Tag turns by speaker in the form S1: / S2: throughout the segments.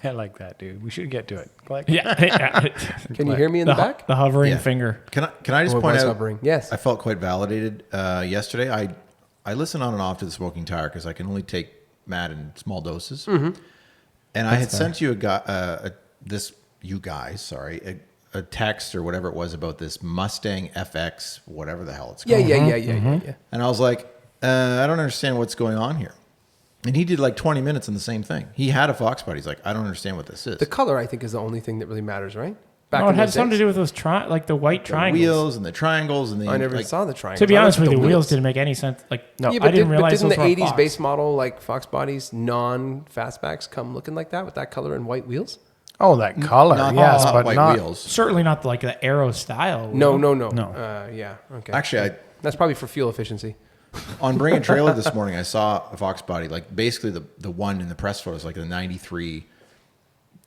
S1: I like that, dude. We should get to it. Click.
S2: Yeah.
S3: Can you hear me in the back?
S2: The hovering finger.
S4: Can I just point out?
S3: Hovering. Yes.
S4: I felt quite validated yesterday. I listen on and off to the Smoking Tire because I can only take Matt in small doses. Mm-hmm. And I had sent you a text or whatever it was about this Mustang FX, whatever the hell it's called.
S3: Yeah.
S4: And I was like, I don't understand what's going on here. And he did like 20 minutes on the same thing. He had a Fox body. He's like, I don't understand what this is.
S3: The color, I think, is the only thing that really matters, right?
S2: No, it had something to do with those the white triangles.
S4: The wheels and the triangles and the.
S3: I never saw the triangles.
S2: To be honest with you, the wheels didn't make any sense. I didn't realize
S3: didn't
S2: those
S3: the
S2: were
S3: 80s
S2: Fox.
S3: base model like Fox bodies, non-fastbacks, come looking like that with that color and white wheels?
S1: Oh, that color, yes, but
S4: white
S1: not
S4: wheels.
S2: Certainly not like the Aero style.
S3: No.
S1: No.
S3: Okay.
S4: Actually,
S3: that's probably for fuel efficiency.
S4: on Bring a Trailer this morning, I saw a Fox body, like basically the one in the press photos, like the 93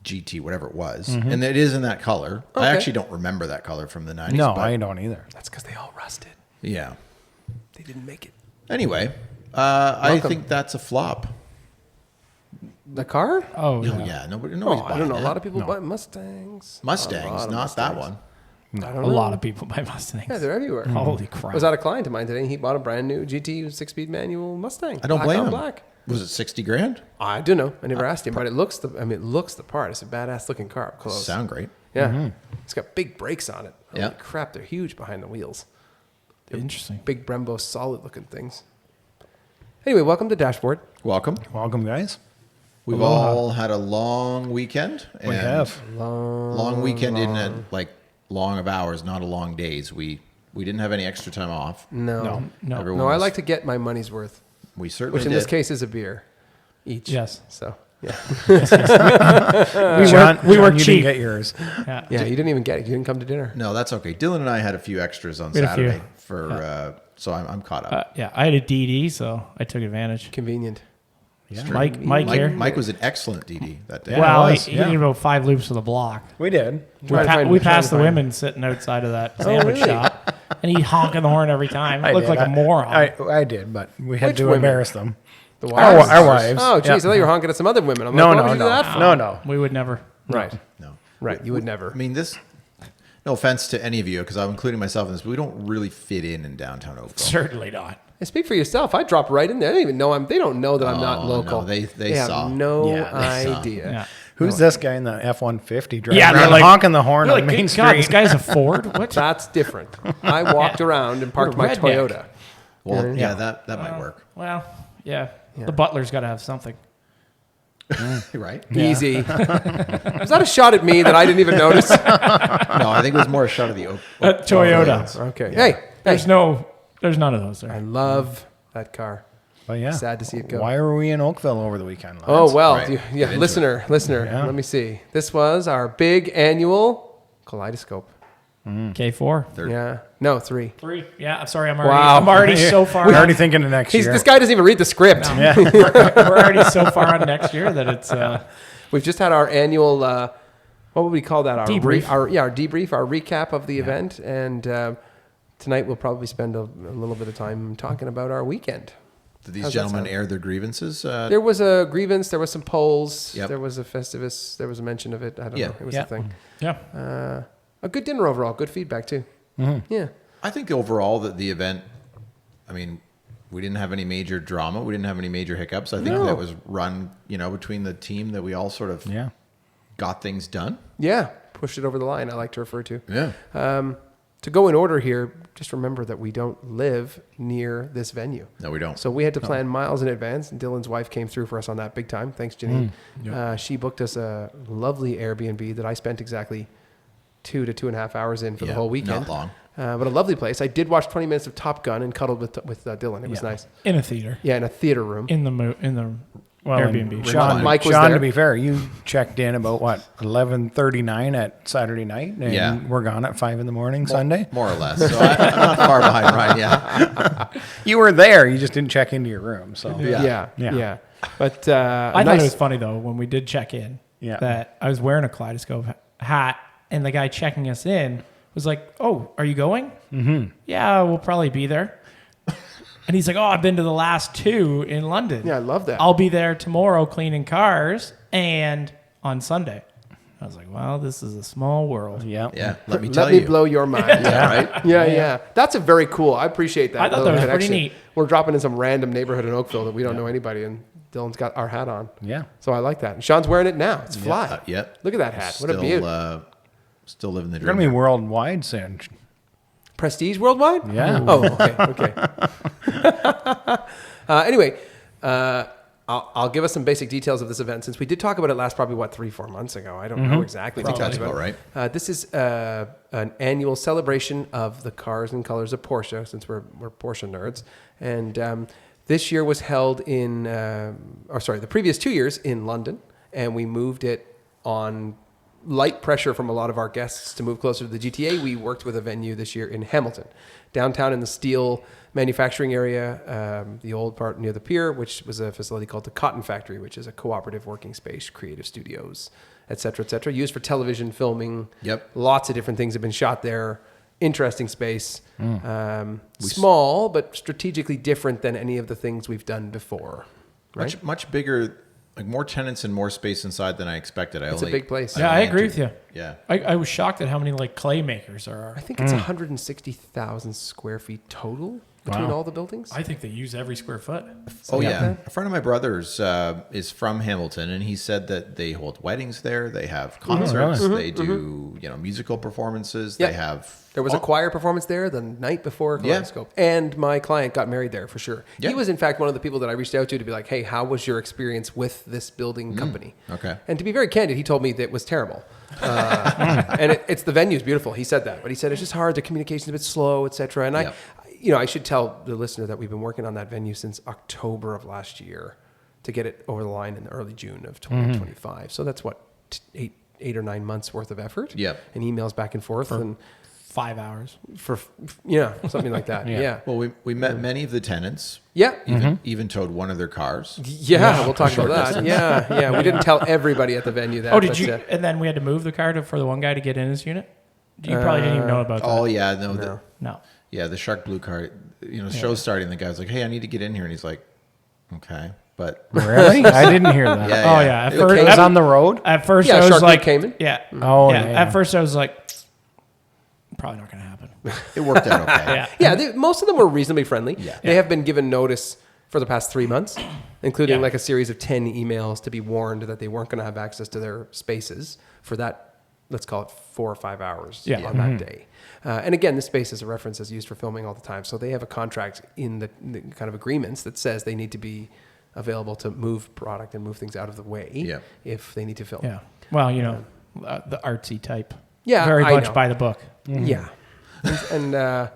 S4: GT, whatever it was. And it is in that color.
S3: Okay.
S4: I actually don't remember that color from the 90s.
S1: No,
S4: but
S1: I don't either.
S3: That's because they all rusted.
S4: Yeah.
S3: They didn't make it.
S4: Anyway, I think that's a flop.
S3: The car?
S4: Oh, yeah. Nobody's
S3: I don't know.
S4: buying
S3: A lot
S4: that.
S3: of people buy Mustangs.
S4: Mustangs, not that one.
S2: A lot of people buy Mustangs.
S3: Yeah, they're everywhere.
S2: Holy crap.
S3: I was at a client of mine today, and he bought a brand new GT 6-speed manual Mustang.
S4: I don't blame him.
S3: Black.
S4: Was it 60 grand?
S3: I don't know. I never asked him, but it looks the part. It's a badass looking car up close.
S4: Sound great.
S3: Yeah. It's got big brakes on it. Holy
S4: Yeah.
S3: crap, they're huge behind the wheels.
S2: Interesting.
S3: Big Brembo, solid looking things. Anyway, welcome to DashBoard.
S4: Welcome.
S1: Welcome, guys.
S4: We've all had a long weekend.
S1: We have.
S4: Long weekend in like long of hours, not a long days. We didn't have any extra time off.
S3: No.
S4: Everyone
S3: No, I
S4: was-
S3: like to get my money's worth,
S4: We certainly
S3: which in
S4: did.
S3: this case is a beer each.
S2: Yes.
S3: So, yeah.
S2: We were
S1: you
S2: cheap.
S1: didn't get yours.
S2: Yeah.
S3: Yeah, you didn't even get it. You didn't come to dinner.
S4: No, that's okay. Dylan and I had a few extras on
S2: We had a few.
S4: Saturday for so I'm caught up.
S2: I had a DD, so I took advantage.
S3: Convenient.
S2: Mike here.
S4: Mike was an excellent DD that day.
S1: Yeah.
S2: Well,
S1: it was,
S2: he did about 5 loops of the block.
S1: We did.
S2: We passed the women sitting outside of that sandwich
S3: really?
S2: shop, and he honking the horn every time. It looked like a moron.
S1: I did, but we had
S3: Which
S1: to
S3: women?
S1: embarrass them.
S3: The
S1: Our
S3: wives?
S1: wives.
S3: Oh, geez.
S1: Yeah.
S3: I thought you were honking at some other women. I'm
S1: No,
S3: like, what
S1: no,
S3: would you do that for?
S1: no.
S2: We would never.
S3: Right.
S4: No.
S3: Right. You would never.
S4: I mean, this, no offense to any of you, because I'm including myself in this, but we don't really fit in downtown Oakville.
S2: Certainly not.
S3: Hey, speak for yourself. I dropped right in there. They don't even know they don't know that I'm not
S4: Oh,
S3: local.
S4: no, they
S3: have
S4: saw.
S3: no
S1: Yeah,
S4: they saw.
S3: idea.
S2: Yeah.
S1: Who's this guy in the F-150 driving
S2: Yeah, they're
S1: around
S2: like-
S1: honking the horn
S2: You're
S1: on
S2: like,
S1: Main
S2: "Good God, this
S1: Street?
S2: guy's a Ford? What?
S3: That's different. I walked around and parked
S2: What a
S3: my
S2: redneck.
S3: Toyota.
S4: Well, yeah, that might work.
S2: Well, yeah. The butler's got to have something.
S4: Right?
S3: Easy. Was that a shot at me that I didn't even notice?
S4: No, I think it was more a shot of the
S2: Toyota.
S3: Okay.
S4: Yeah.
S3: Hey,
S2: There's none of those
S3: I
S2: there.
S3: love that car.
S1: But yeah.
S3: Sad to see it go.
S1: Why were we in Oakville over the weekend, lads?
S3: Oh, well,
S4: Right.
S3: yeah,
S4: Get into
S3: listener,
S1: Yeah.
S3: let me see. This was our big annual Kaleidoscope.
S2: K4.
S4: Third.
S3: Yeah. No, 3.
S2: 3. Yeah, I'm sorry. I'm
S3: Wow.
S2: already so far.
S1: We're already thinking of next year.
S3: This guy doesn't even read the script.
S2: We're already so far on next year that it's.
S3: We've just had our annual, what would we call that? Our
S2: Debrief.
S3: Our debrief, our recap of the event. And tonight we'll probably spend a little bit of time talking about our weekend.
S4: Did these
S3: How's that
S4: gentlemen
S3: sound?
S4: air their grievances?
S3: There was a grievance. There was some polls.
S4: Yep.
S3: There was a Festivus. There was a mention of it. I don't know. It was a thing.
S2: Yeah.
S3: A good dinner overall. Good feedback too. Yeah.
S4: I think overall that the event, I mean, we didn't have any major drama. We didn't have any major hiccups. I think
S3: No.
S4: that was run, between the team that we all sort of got things done.
S3: Yeah. Pushed it over the line. I like to refer to.
S4: Yeah.
S3: To go in order here, just remember that we don't live near this venue.
S4: No, we don't.
S3: So we had to plan miles in advance. And Dylan's wife came through for us on that big time. Thanks, Janine. She booked us a lovely Airbnb that I spent exactly 2 to 2.5 hours in for the whole weekend.
S4: Not long.
S3: But a lovely place. I did watch 20 minutes of Top Gun and cuddled with Dylan. It was nice.
S2: In a theater.
S3: Yeah, in a theater room.
S2: In the Airbnb.
S1: Sean,
S3: Mike was
S1: Sean,
S3: there.
S1: to be fair, you checked in about 11:39 at Saturday night, and we're gone at 5 a.m. Sunday.
S4: More or less. So I'm not far behind Ryan. Yeah.
S1: You were there, you just didn't check into your room. So
S3: Yeah. But
S2: I thought it was funny though when we did check in that I was wearing a Kaleidoscope hat and the guy checking us in was like, "Oh, are you going?" Mm-hmm. Yeah, we'll probably be there. And he's like, "Oh, I've been to the last 2 in London.
S3: Yeah, I love that.
S2: I'll be there tomorrow cleaning cars, and on Sunday. I was like, wow, this is a small world.
S1: Yeah.
S4: Yeah. Let me
S3: blow your mind.
S4: right?
S3: Yeah. That's a very cool. I appreciate that.
S2: I thought that was pretty neat.
S3: We're dropping in some random neighborhood in Oakville that we don't know anybody, and Dylan's got our hat on.
S1: Yeah.
S3: So I like that. And Sean's wearing it now. It's fly.
S4: Yep.
S3: Look at that hat. What a beauty.
S4: Still living the
S1: You're
S4: dream.
S1: going to be worldwide soon.
S3: Prestige worldwide?
S1: Yeah.
S3: Oh, okay. Anyway, I'll give us some basic details of this event since we did talk about it last probably 3-4 months ago. I don't know exactly.
S4: I think that's about right.
S3: This is an annual celebration of the cars and colors of Porsche, since we're Porsche nerds, and this year was held the previous 2 years in London, and we moved it on light pressure from a lot of our guests to move closer to the GTA. We worked with a venue this year in Hamilton, downtown in the steel manufacturing area, the old part near the pier, which was a facility called the Cotton Factory, which is a cooperative working space, creative studios, et cetera, used for television filming.
S4: Yep.
S3: Lots of different things have been shot there. Interesting space. Small, but strategically different than any of the things we've done before. Right?
S4: Much bigger, like more tenants and more space inside than I expected.
S3: It's a big place.
S2: Yeah, I agree with you.
S4: Yeah.
S2: I was shocked at how many like clay makers there are.
S3: I think it's 160,000 square feet total between all the buildings.
S2: I think they use every square foot.
S4: Oh yeah, a friend of my brother's is from Hamilton, and he said that they hold weddings there. They have concerts. They do musical performances.
S3: Yep.
S4: They have.
S3: There was a choir performance there the night before Kaleidoscope. And my client got married there for sure.
S4: Yeah.
S3: He was, in fact, one of the people that I reached out to be like, hey, how was your experience with this building company?
S4: Okay.
S3: And to be very candid, he told me that it was terrible. And it's the venue's beautiful. He said that. But he said it's just hard. The communication's a bit slow, et cetera. And I should tell the listener that we've been working on that venue since October of last year to get it over the line in early June of 2025. So that's what, 8 or 9 months worth of effort.
S4: Yep.
S3: And emails back and forth. And
S2: 5 hours.
S3: Something like that. Yeah.
S4: Well, we met many of the tenants.
S3: Yeah.
S4: Even towed one of their cars.
S3: Yeah, we'll talk about that. Yeah. We didn't tell everybody at the venue that.
S2: Oh, did you? And then we had to move the car for the one guy to get in his unit? You probably didn't even know about that.
S4: Oh, yeah.
S2: No.
S4: Yeah, the Shark Blue car, show's starting. The guy's like, hey, I need to get in here. And he's like, okay. But
S1: really? I didn't hear that.
S4: Yeah.
S2: At
S1: It
S2: first,
S1: was on the road?
S2: At first,
S3: Yeah,
S2: I was
S3: Shark
S2: like,
S3: Blue came in.
S2: Yeah.
S1: Oh, yeah.
S2: At first, I was like, probably not going to happen.
S4: it worked out okay.
S3: Yeah, most of them were reasonably friendly.
S4: Yeah.
S3: They have been given notice for the past 3 months, including like a series of 10 emails to be warned that they weren't going to have access to their spaces for that, let's call it 4 or 5 hours on that day. And again, this space as a reference is used for filming all the time. So they have a contract in the kind of agreements that says they need to be available to move product and move things out of the way if they need to film.
S2: Yeah. Well, the artsy type.
S3: Yeah,
S2: Very
S3: I
S2: much
S3: know.
S2: by the book.
S3: Yeah. And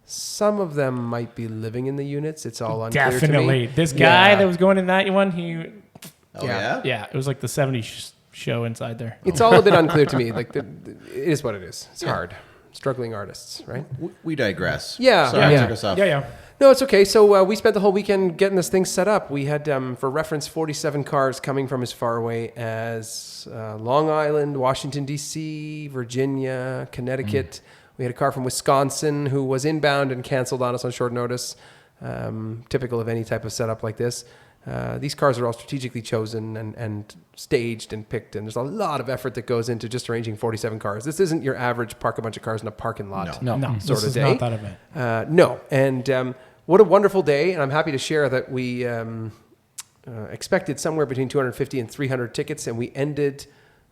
S3: some of them might be living in the units. It's all unclear to
S2: Definitely.
S3: me.
S2: This guy that was going in that one,
S4: Oh, yeah?
S2: yeah, it was like the 70s show inside there.
S3: It's all a bit unclear to me. Like, it is what it is. It's hard. Struggling artists, right?
S4: We digress.
S3: Yeah.
S4: Sorry, I
S3: Yeah.
S4: took us off.
S2: Yeah.
S3: No, it's okay. So we spent the whole weekend getting this thing set up. We had, for reference, 47 cars coming from as far away as Long Island, Washington, D.C., Virginia, Connecticut. We had a car from Wisconsin who was inbound and canceled on us on short notice, typical of any type of setup like this. These cars are all strategically chosen and staged and picked, and there's a lot of effort that goes into just arranging 47 cars. This isn't your average park a bunch of cars in a parking lot.
S2: No,
S3: sort
S2: this
S3: of
S2: is
S3: day.
S2: not that event.
S3: No, and what a wonderful day, and I'm happy to share that we expected somewhere between 250 and 300 tickets, and we ended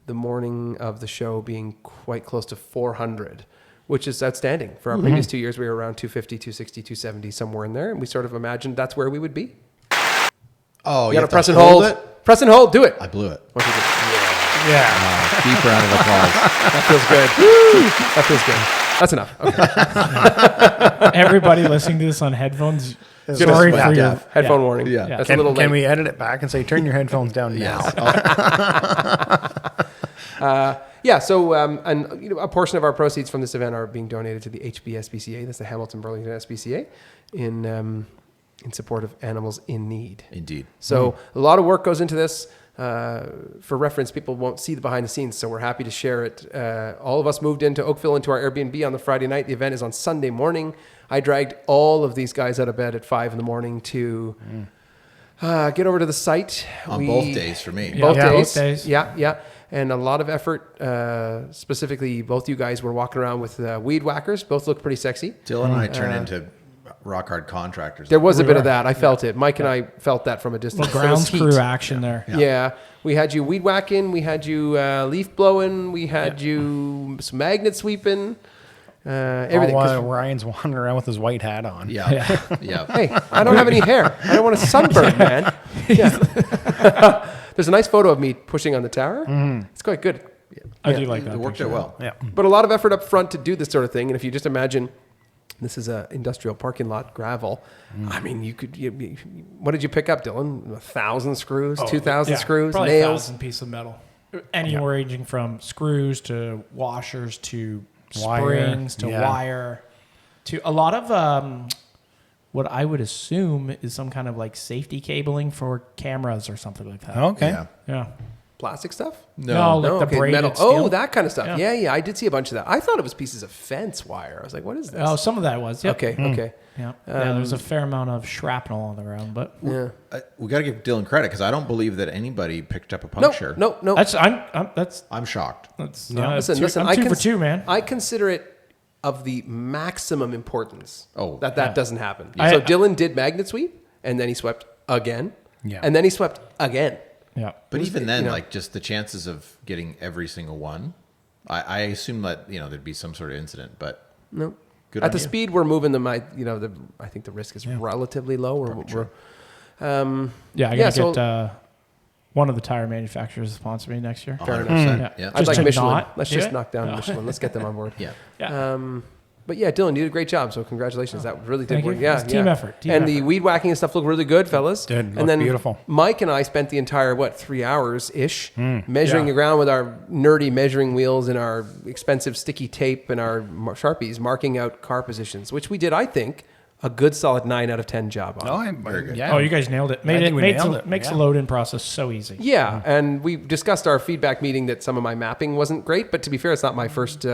S3: the morning of the show being quite close to 400, which is outstanding. For our previous 2 years, we were around 250, 260, 270, somewhere in there, and we sort of imagined that's where we would be.
S4: Oh,
S3: You gotta
S4: have to
S3: press and hold.
S4: it?
S3: Press and hold, do it.
S4: I blew it.
S3: Once you do-
S1: Yeah.
S4: Deep round of applause.
S3: That feels good. Woo! That feels good. That's enough. Okay.
S2: Everybody listening to this on headphones,
S3: Gonna
S2: sorry
S3: sweat
S2: for your
S3: deaf. Headphone warning.
S4: Yeah.
S3: That's a little late.
S1: Can we edit it back and say, turn your headphones down now?
S3: So a portion of our proceeds from this event are being donated to the HBSBCA. That's the Hamilton Burlington SPCA in support of animals in need.
S4: Indeed.
S3: So a lot of work goes into this. For reference, people won't see the behind the scenes, so we're happy to share it. All of us moved into Oakville into our Airbnb on the Friday night. The event is on Sunday morning. I dragged all of these guys out of bed at 5 a.m. to get over to the site.
S4: On both days for me.
S3: Both
S2: Yeah,
S3: days.
S2: both days.
S3: Yeah. and a lot of effort. Specifically, both you guys were walking around with weed whackers. Both looked pretty sexy.
S4: Dylan and I turned into rock hard contractors.
S3: There was a bit of that. I felt it. Mike and I felt that from a distance.
S2: Well, grounds crew action there.
S3: Yeah. We had you weed whacking. We had you leaf blowing. We had you some magnet sweeping. Everything.
S1: While Ryan's wandering around with his white hat on.
S4: Yeah.
S3: Hey, I don't have any hair. I don't want to sunburn, man. Yeah. There's a nice photo of me pushing on the tower. It's quite good.
S2: I do like that.
S4: It worked out well.
S1: Yeah.
S3: But a lot of effort up front to do this sort of thing. And if you just imagine, this is a industrial parking lot, gravel. I mean, what did you pick up, Dylan? 1,000 screws, 2,000 screws,
S2: probably
S3: nails.
S2: 1,000 pieces of metal. Anywhere ranging from screws to washers to springs to wire to a lot of what I would assume is some kind of like safety cabling for cameras or something like that.
S1: Okay.
S2: Yeah.
S3: Plastic stuff?
S2: No, like the braided
S3: metal.
S2: steel.
S3: Oh, that kind of stuff.
S2: Yeah.
S3: Yeah, I did see a bunch of that. I thought it was pieces of fence wire. I was like, what is this?
S2: Oh, some of that was. Yep.
S3: Okay.
S2: Yeah. There's a fair amount of shrapnel on the ground, but
S3: Yeah.
S4: We got to give Dylan credit because I don't believe that anybody picked up a puncture.
S3: No.
S4: I'm shocked.
S2: That's
S3: Listen.
S2: I'm two for two, man.
S3: I consider it of the maximum importance that doesn't happen.
S2: I-
S3: So Dylan did magnet sweep, and then he swept again.
S1: Yeah.
S3: And then he swept again.
S2: Yeah.
S4: But even then,
S3: you know.
S4: like just the chances of getting every single one, I assume that there'd be some sort of incident. But
S3: No.
S4: good
S3: At
S4: on
S3: the
S4: you.
S3: speed we're moving them, I think the risk is relatively low. We're
S2: I gotta get one of the tire manufacturers to sponsor me next year.
S4: 100%. Yeah.
S3: I'd
S2: Just
S3: like
S2: to
S3: Michelin.
S2: not
S3: Let's
S2: do
S3: just
S2: it?
S3: knock down
S2: No.
S3: Michelin. Let's get them on board.
S4: Yeah.
S2: Yeah.
S3: But yeah, Dylan, you did a great job. So congratulations. That really did
S2: Thank
S3: work.
S2: you.
S3: Yeah,
S2: It's team effort. Team
S3: and the
S2: effort.
S3: weed whacking and stuff looked really good, fellas.
S1: Did.
S3: And
S1: Looked
S3: then
S1: beautiful.
S3: Mike and I spent the entire 3 hours ish measuring
S2: Yeah.
S3: the ground with our nerdy measuring wheels and our expensive sticky tape and our Sharpies, marking out car positions, which we did, I think, a good solid 9 out of 10 job on.
S1: Oh, very good. Yeah.
S2: Oh, you guys nailed it.
S1: think we nailed it.
S2: Makes
S1: Yeah.
S2: the load-in process so easy.
S3: Yeah, and we discussed our feedback meeting that some of my mapping wasn't great, but to be fair, it's not my first.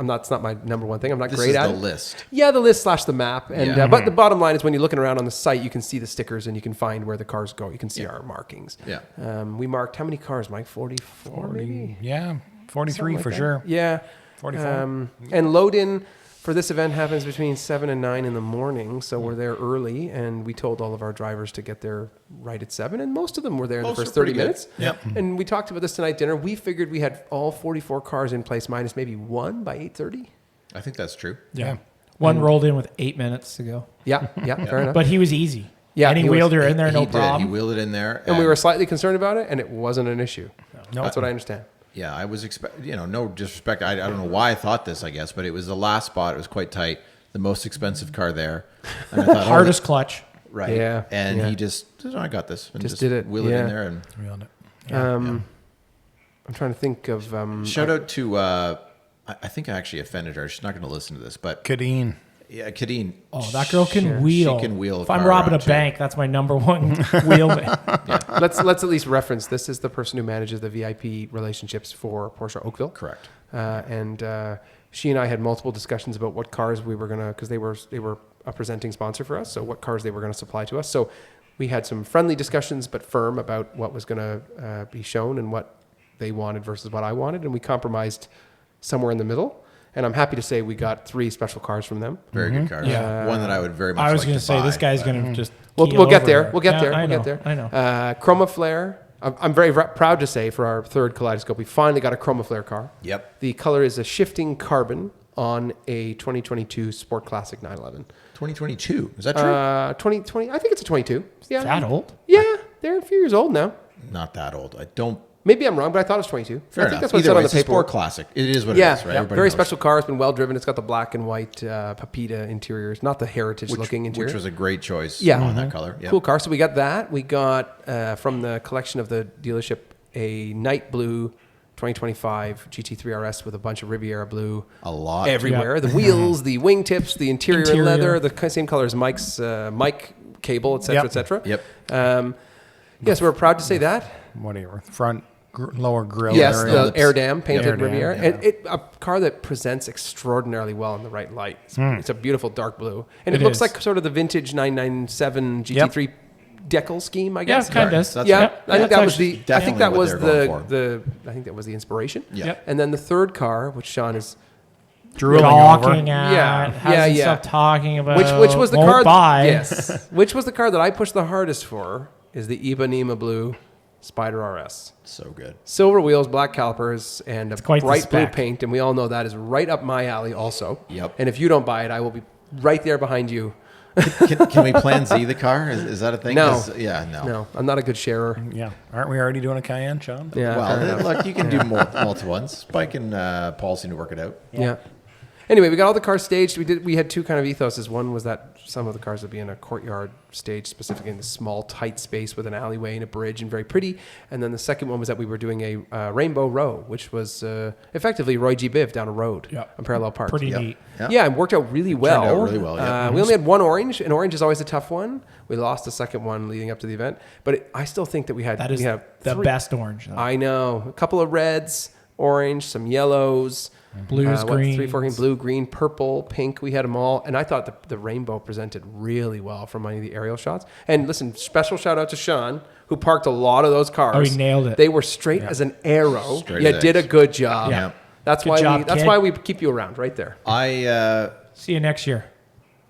S3: It's not my number one thing. I'm not
S4: This
S3: great
S4: is
S3: at
S4: the
S3: it.
S4: list.
S3: Yeah, the list / the map, and
S4: Yeah.
S3: but the bottom line is when you're looking around on the site, you can see the stickers and you can find where the cars go. You can see our markings.
S4: Yeah.
S3: We marked how many cars, Mike? 44, maybe.
S1: Yeah. 43
S3: Something like
S1: for
S3: that.
S1: sure.
S3: Yeah.
S1: 44.
S3: And load in for this event happens between 7 and 9 in the morning, so we're there early, and we told all of our drivers to get there right at 7, and most of them were there in the
S4: Most
S3: first
S4: are
S3: 30
S4: pretty good.
S3: minutes.
S1: Yep.
S3: And we talked about this tonight at dinner. We figured we had all 44 cars in place, minus maybe one by 8:30.
S4: I think that's true.
S2: Yeah. One rolled in with 8 minutes to go.
S3: Yeah, fair enough.
S2: But he was easy.
S3: Yeah,
S2: And he
S3: he was-
S2: wheeled her in there, no
S4: He did.
S2: problem.
S4: He wheeled it in there.
S3: And we were slightly concerned about it, and it wasn't an issue.
S1: No.
S3: That's what I understand.
S4: Yeah, I was no disrespect. I don't know why I thought this, I guess, but it was the last spot. It was quite tight. The most expensive car there. And I thought,
S2: Hardest clutch.
S4: right.
S3: Yeah,
S4: And
S3: yeah.
S4: he just, I got this. And
S3: Just did it,
S4: Wheel it
S3: yeah.
S4: in there. And
S1: Reeled it.
S3: I'm trying to think of...
S4: shout out to, I think I actually offended her. She's not going to listen to this, but
S1: Kadeen.
S4: yeah, Kadeen.
S2: Oh, that girl can wheel.
S4: She can wheel a
S2: If I'm
S4: car
S2: robbing a
S4: around, too.
S2: bank, that's my number one wheelman.
S3: Let's at least reference this is the person who manages the VIP relationships for Porsche Oakville.
S4: Correct.
S3: And she and I had multiple discussions about what cars we were gonna, because they were a presenting sponsor for us, so what cars they were gonna supply to us. So we had some friendly discussions, but firm about what was gonna be shown and what they wanted versus what I wanted, and we compromised somewhere in the middle. And I'm happy to say we got 3 special cars from them.
S4: Very good car.
S2: Yeah.
S4: One that I would very much
S2: I was
S4: like
S2: going
S4: to
S2: to say,
S4: buy,
S2: this guy's
S4: but-
S2: going to just.
S3: We'll
S2: keel
S3: get
S2: over
S3: there.
S2: her.
S3: We'll get
S2: Yeah,
S3: there.
S2: I
S3: We'll
S2: know,
S3: get there.
S2: I know.
S3: Chroma Flare. I'm very proud to say for our 3rd Kaleidoscope, we finally got a Chroma Flare car.
S4: Yep.
S3: The color is a shifting carbon on a 2022 Sport Classic 911.
S4: 2022. Is that true?
S3: 2020. I think it's a 22. Yeah.
S2: That old?
S3: Yeah, they're a few years old now.
S4: Not that old. I don't.
S3: Maybe I'm wrong, but I thought it was 22.
S4: Fair
S3: I think
S4: enough.
S3: that's what it
S4: Either
S3: said
S4: way,
S3: on the
S4: it's a sport
S3: paperwork.
S4: classic. It is what
S3: Yeah,
S4: it is, right?
S3: yeah.
S4: Everybody
S3: Very
S4: knows.
S3: special car. It's been well driven. It's got the black and white Papita interiors, not the heritage looking interior.
S4: Which was a great choice
S3: Yeah.
S4: on that color. Yep.
S3: Cool car. So we got that. We got from the collection of the dealership a night blue 2025 GT3 RS with a bunch of Riviera blue
S4: A lot.
S3: everywhere.
S2: Yeah.
S3: The wheels, the wingtips, the interior,
S2: Interior.
S3: leather, the same color as Mike's mic cable, etc.,
S1: Yep.
S3: etc.
S4: Yep.
S3: Yes, we're proud to say that.
S1: Whatever. Front, lower grill
S3: Yes,
S1: area.
S3: the air dam painted
S1: Air dam,
S3: Riviera.
S1: yeah.
S3: And a car that presents extraordinarily well in the right light. It's a beautiful dark blue. And it
S2: It
S3: looks
S2: is.
S3: like sort of the vintage 997 GT3 decal scheme, I
S2: Yeah,
S3: guess.
S2: kind of.
S4: That's
S3: Yeah,
S4: right.
S3: I think that was the. I
S4: definitely
S3: think that
S4: what
S3: was
S4: they're going
S3: the inspiration.
S4: Yeah.
S2: Yep.
S3: And then the third car, which Sean is,
S1: Drooling
S2: Talking
S1: over.
S2: at,
S3: Yeah,
S2: hasn't
S3: yeah.
S2: stopped talking about,
S3: which was the
S2: won't
S3: car.
S2: buy.
S3: Yes, which was the car that I pushed the hardest for. Is the Ipanema Blue Spider RS.
S4: So good.
S3: Silver wheels, black calipers, and a
S2: quite the
S3: bright blue
S2: spec.
S3: paint, and we all know that is right up my alley. Also,
S4: Yep.
S3: And if you don't buy it, I will be right there behind you.
S4: Can we plan Z the car? Is that a thing?
S3: No.
S4: 'Cause- Yeah, no.
S3: No, I'm not a good sharer.
S1: Yeah. Aren't we already doing a Cayenne, Sean?
S3: Yeah,
S4: Well,
S3: fair enough.
S4: look, you can do multiple ones. Spike and Paul seem to work it out.
S3: Yeah. Anyway, we got all the cars staged. We had two kind of ethoses. One was that some of the cars would be in a courtyard stage, specifically in this small, tight space with an alleyway and a bridge and very pretty. And then the second one was that we were doing a rainbow row, which was effectively Roy G. Biv down a road on parallel parks.
S2: Pretty
S4: Yep.
S2: neat.
S4: Yep.
S3: Yeah, and worked out really well.
S4: out really well, yeah.
S3: We only had one orange, and orange is always a tough one. We lost the second one leading up to the event, but I still think that we had
S2: That is
S3: we had
S2: the
S3: three-
S2: best orange. Though.
S3: I know, a couple of reds, orange, some yellows,
S2: Blues, greens.
S3: 3, 4 green, blue, green, purple, pink. We had them all, and I thought the rainbow presented really well from many of the aerial shots. And listen, special shout out to Sean, who parked a lot of those cars.
S2: Oh, he nailed it.
S3: They were straight as an arrow.
S4: Straight
S3: You
S4: as
S3: did a
S4: X.
S3: good job.
S4: Yeah.
S3: That's
S2: Good
S3: why
S2: job,
S3: that's
S2: kid.
S3: why we keep you around right there.
S2: See you next year.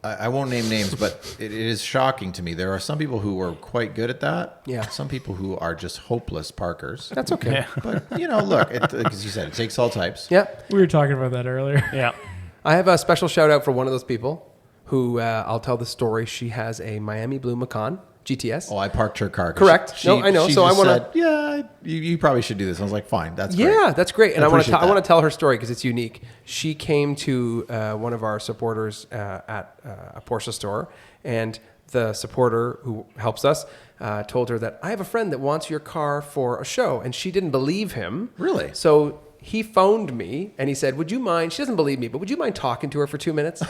S4: I won't name names, but it is shocking to me. There are some people who are quite good at that.
S3: Yeah.
S4: Some people who are just hopeless parkers.
S3: That's okay.
S4: But, look, as you said, it takes all types.
S3: Yeah.
S2: We were talking about that earlier.
S1: Yeah.
S3: I have a special shout out for one of those people who I'll tell the story. She has a Miami Blue Macan GTS.
S4: Oh, I parked her car. 'cause
S3: Correct. No, I know.
S4: she
S3: So I
S4: just
S3: wanna-
S4: said, yeah, you probably should do this. I was like, fine, that's great.
S3: Yeah, that's great. And I want to
S4: appreciate
S3: I want
S4: that.
S3: to tell her story because it's unique. She came to one of our supporters at a Porsche store, and the supporter who helps us told her that I have a friend that wants your car for a show, and she didn't believe him.
S4: Really?
S3: So he phoned me and he said, "Would you mind?" She doesn't believe me, but would you mind talking to her for 2 minutes?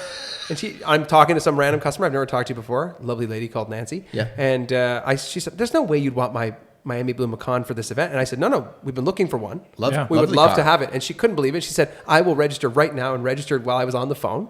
S3: And I'm talking to some random customer I've never talked to before, lovely lady called Nancy.
S4: Yeah.
S3: And she said, "There's no way you'd want my Miami Blue Macan for this event." And I said, "No, we've been looking for one. We would
S4: lovely
S3: love
S4: car.
S3: to have it." And she couldn't believe it. She said, "I will register right now," and registered while I was on the phone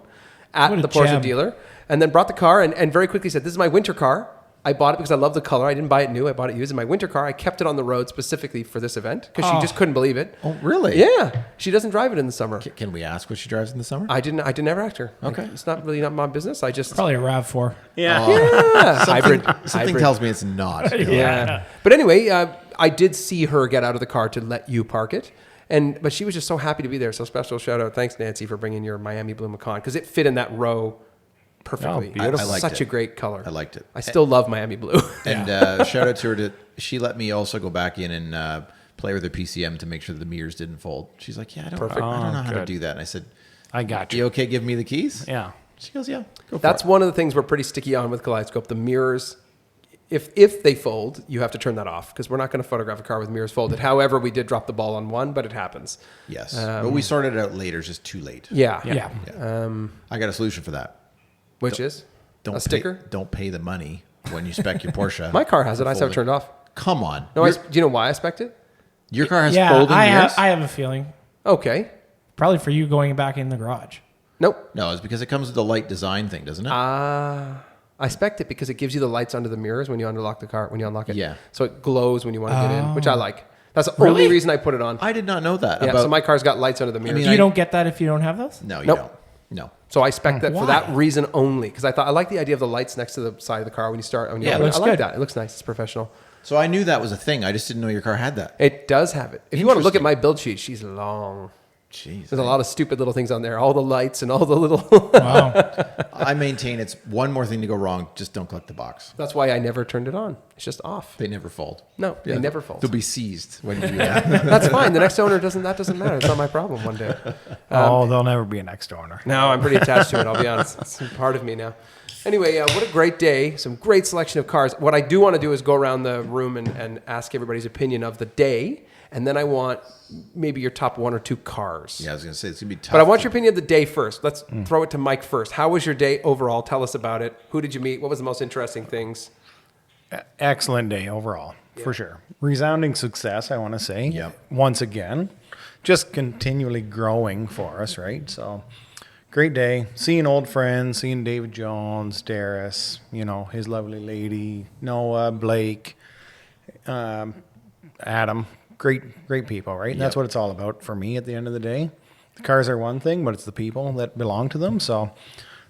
S3: at
S2: What a
S3: the Porsche
S2: gem.
S3: dealer, and then brought the car and very quickly said, "This is my winter car. I bought it because I love the color. I didn't buy it new. I bought it used. In my winter car, I kept it on the road specifically for this event because she just couldn't believe it."
S4: Oh, really?
S3: Yeah. She doesn't drive it in the summer.
S4: Can we ask what she drives in the summer?
S3: I didn't ever ask her.
S4: Okay.
S3: It's not my business. I just
S2: Probably a RAV4.
S1: Yeah.
S3: hybrid.
S4: Something
S3: hybrid.
S4: tells me it's not.
S3: Yeah. But anyway, I did see her get out of the car to let you park it. But she was just so happy to be there. So special shout out. Thanks, Nancy, for bringing your Miami Blue Macan because it fit in that row perfectly.
S1: Oh, beautiful.
S4: I liked
S3: Such
S4: it.
S3: a great color.
S4: I liked it.
S3: I still love Miami Blue.
S4: And shout out to her she let me also go back in and play with her PCM to make sure the mirrors didn't fold. She's like, yeah, I don't know how to
S1: good.
S4: do that. And I said,
S1: I got
S4: you
S1: you.
S4: okay giving me the keys?
S1: Yeah.
S4: She goes, yeah, go for
S3: That's
S4: it.
S3: one of the things we're pretty sticky on with Kaleidoscope. The mirrors, if they fold, you have to turn that off because we're not going to photograph a car with mirrors folded. However, we did drop the ball on one, but it happens.
S4: Yes. But we sorted it out later. It's just too late.
S3: Yeah.
S2: Yeah.
S4: I got a solution for that.
S3: Which is
S4: Don't
S3: a
S4: pay-
S3: sticker.
S4: Don't pay the money when you spec your Porsche.
S3: My car has it. I just have it
S4: Folding.
S3: turned off.
S4: Come on.
S3: No, do you know why I spec'd it?
S4: Your car has
S2: Yeah,
S4: folding mirrors?
S2: I have a feeling.
S3: Okay.
S2: Probably for you going back in the garage.
S3: Nope.
S4: No, it's because it comes with the light design thing, doesn't it?
S3: I spec'd it because it gives you the lights under the mirrors when you unlock the car, when you unlock it.
S4: Yeah.
S3: So it glows when you want to get in, which I like. That's the
S2: Really?
S3: only reason I put it on.
S4: I did not know that.
S3: Yeah,
S4: about,
S3: so my car's got lights under the mirrors.
S4: mean,
S2: You don't get that if you don't have those?
S4: No, you
S3: Nope.
S4: don't. No.
S3: So I spec that for
S2: Why?
S3: that reason only because I like the idea of the lights next to the side of the car when you start.
S2: Yeah, it looks
S3: I like
S2: good.
S3: that. It looks nice. It's professional.
S4: So I knew that was a thing. I just didn't know your car had that.
S3: It does have it. If you want to look at
S4: Interesting.
S3: my build sheet, she's long.
S4: Jeez.
S3: There's a lot of stupid little things on there. All the lights and all the little.
S2: Wow.
S4: I maintain it's one more thing to go wrong. Just don't collect the box.
S3: That's why I never turned it on. It's just off.
S4: They never fold.
S3: No, they never fold.
S4: They'll be seized when you do that.
S3: That's fine. The next owner doesn't. That doesn't matter. It's not my problem. One day.
S1: Oh, there'll never be a next owner.
S3: No, I'm pretty attached to it. I'll be honest. It's part of me now. Anyway, what a great day. Some great selection of cars. What I do want to do is go around the room and ask everybody's opinion of the day. And then I want maybe your top one or two cars.
S4: Yeah, I was going to say, it's going to be tough.
S3: But I want your opinion of the day first. Let's throw it to Mike first. How was your day overall? Tell us about it. Who did you meet? What was the most interesting things?
S1: Excellent day overall, for sure. Resounding success, I want to say.
S4: Yep.
S1: Once again, just continually growing for us, right? So great day. Seeing old friends, seeing David Jones, Darius, his lovely lady, Noah, Blake, Adam. Great people, right? And that's what it's all about for me at the end of the day. The cars are one thing, but it's the people that belong to them. So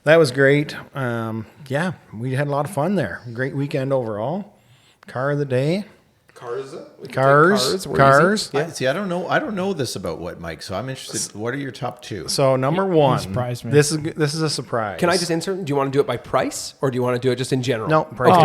S1: that was great. We had a lot of fun there. Great weekend overall. Car of the day.
S3: Cars.
S1: Cars.
S4: See, I don't know this about what, Mike. So I'm interested. What are your top two?
S1: So number one.
S2: Surprised me.
S1: This is a surprise.
S3: Can I just insert? Do you want to do it by price, or do you want to do it just in general?
S1: No, price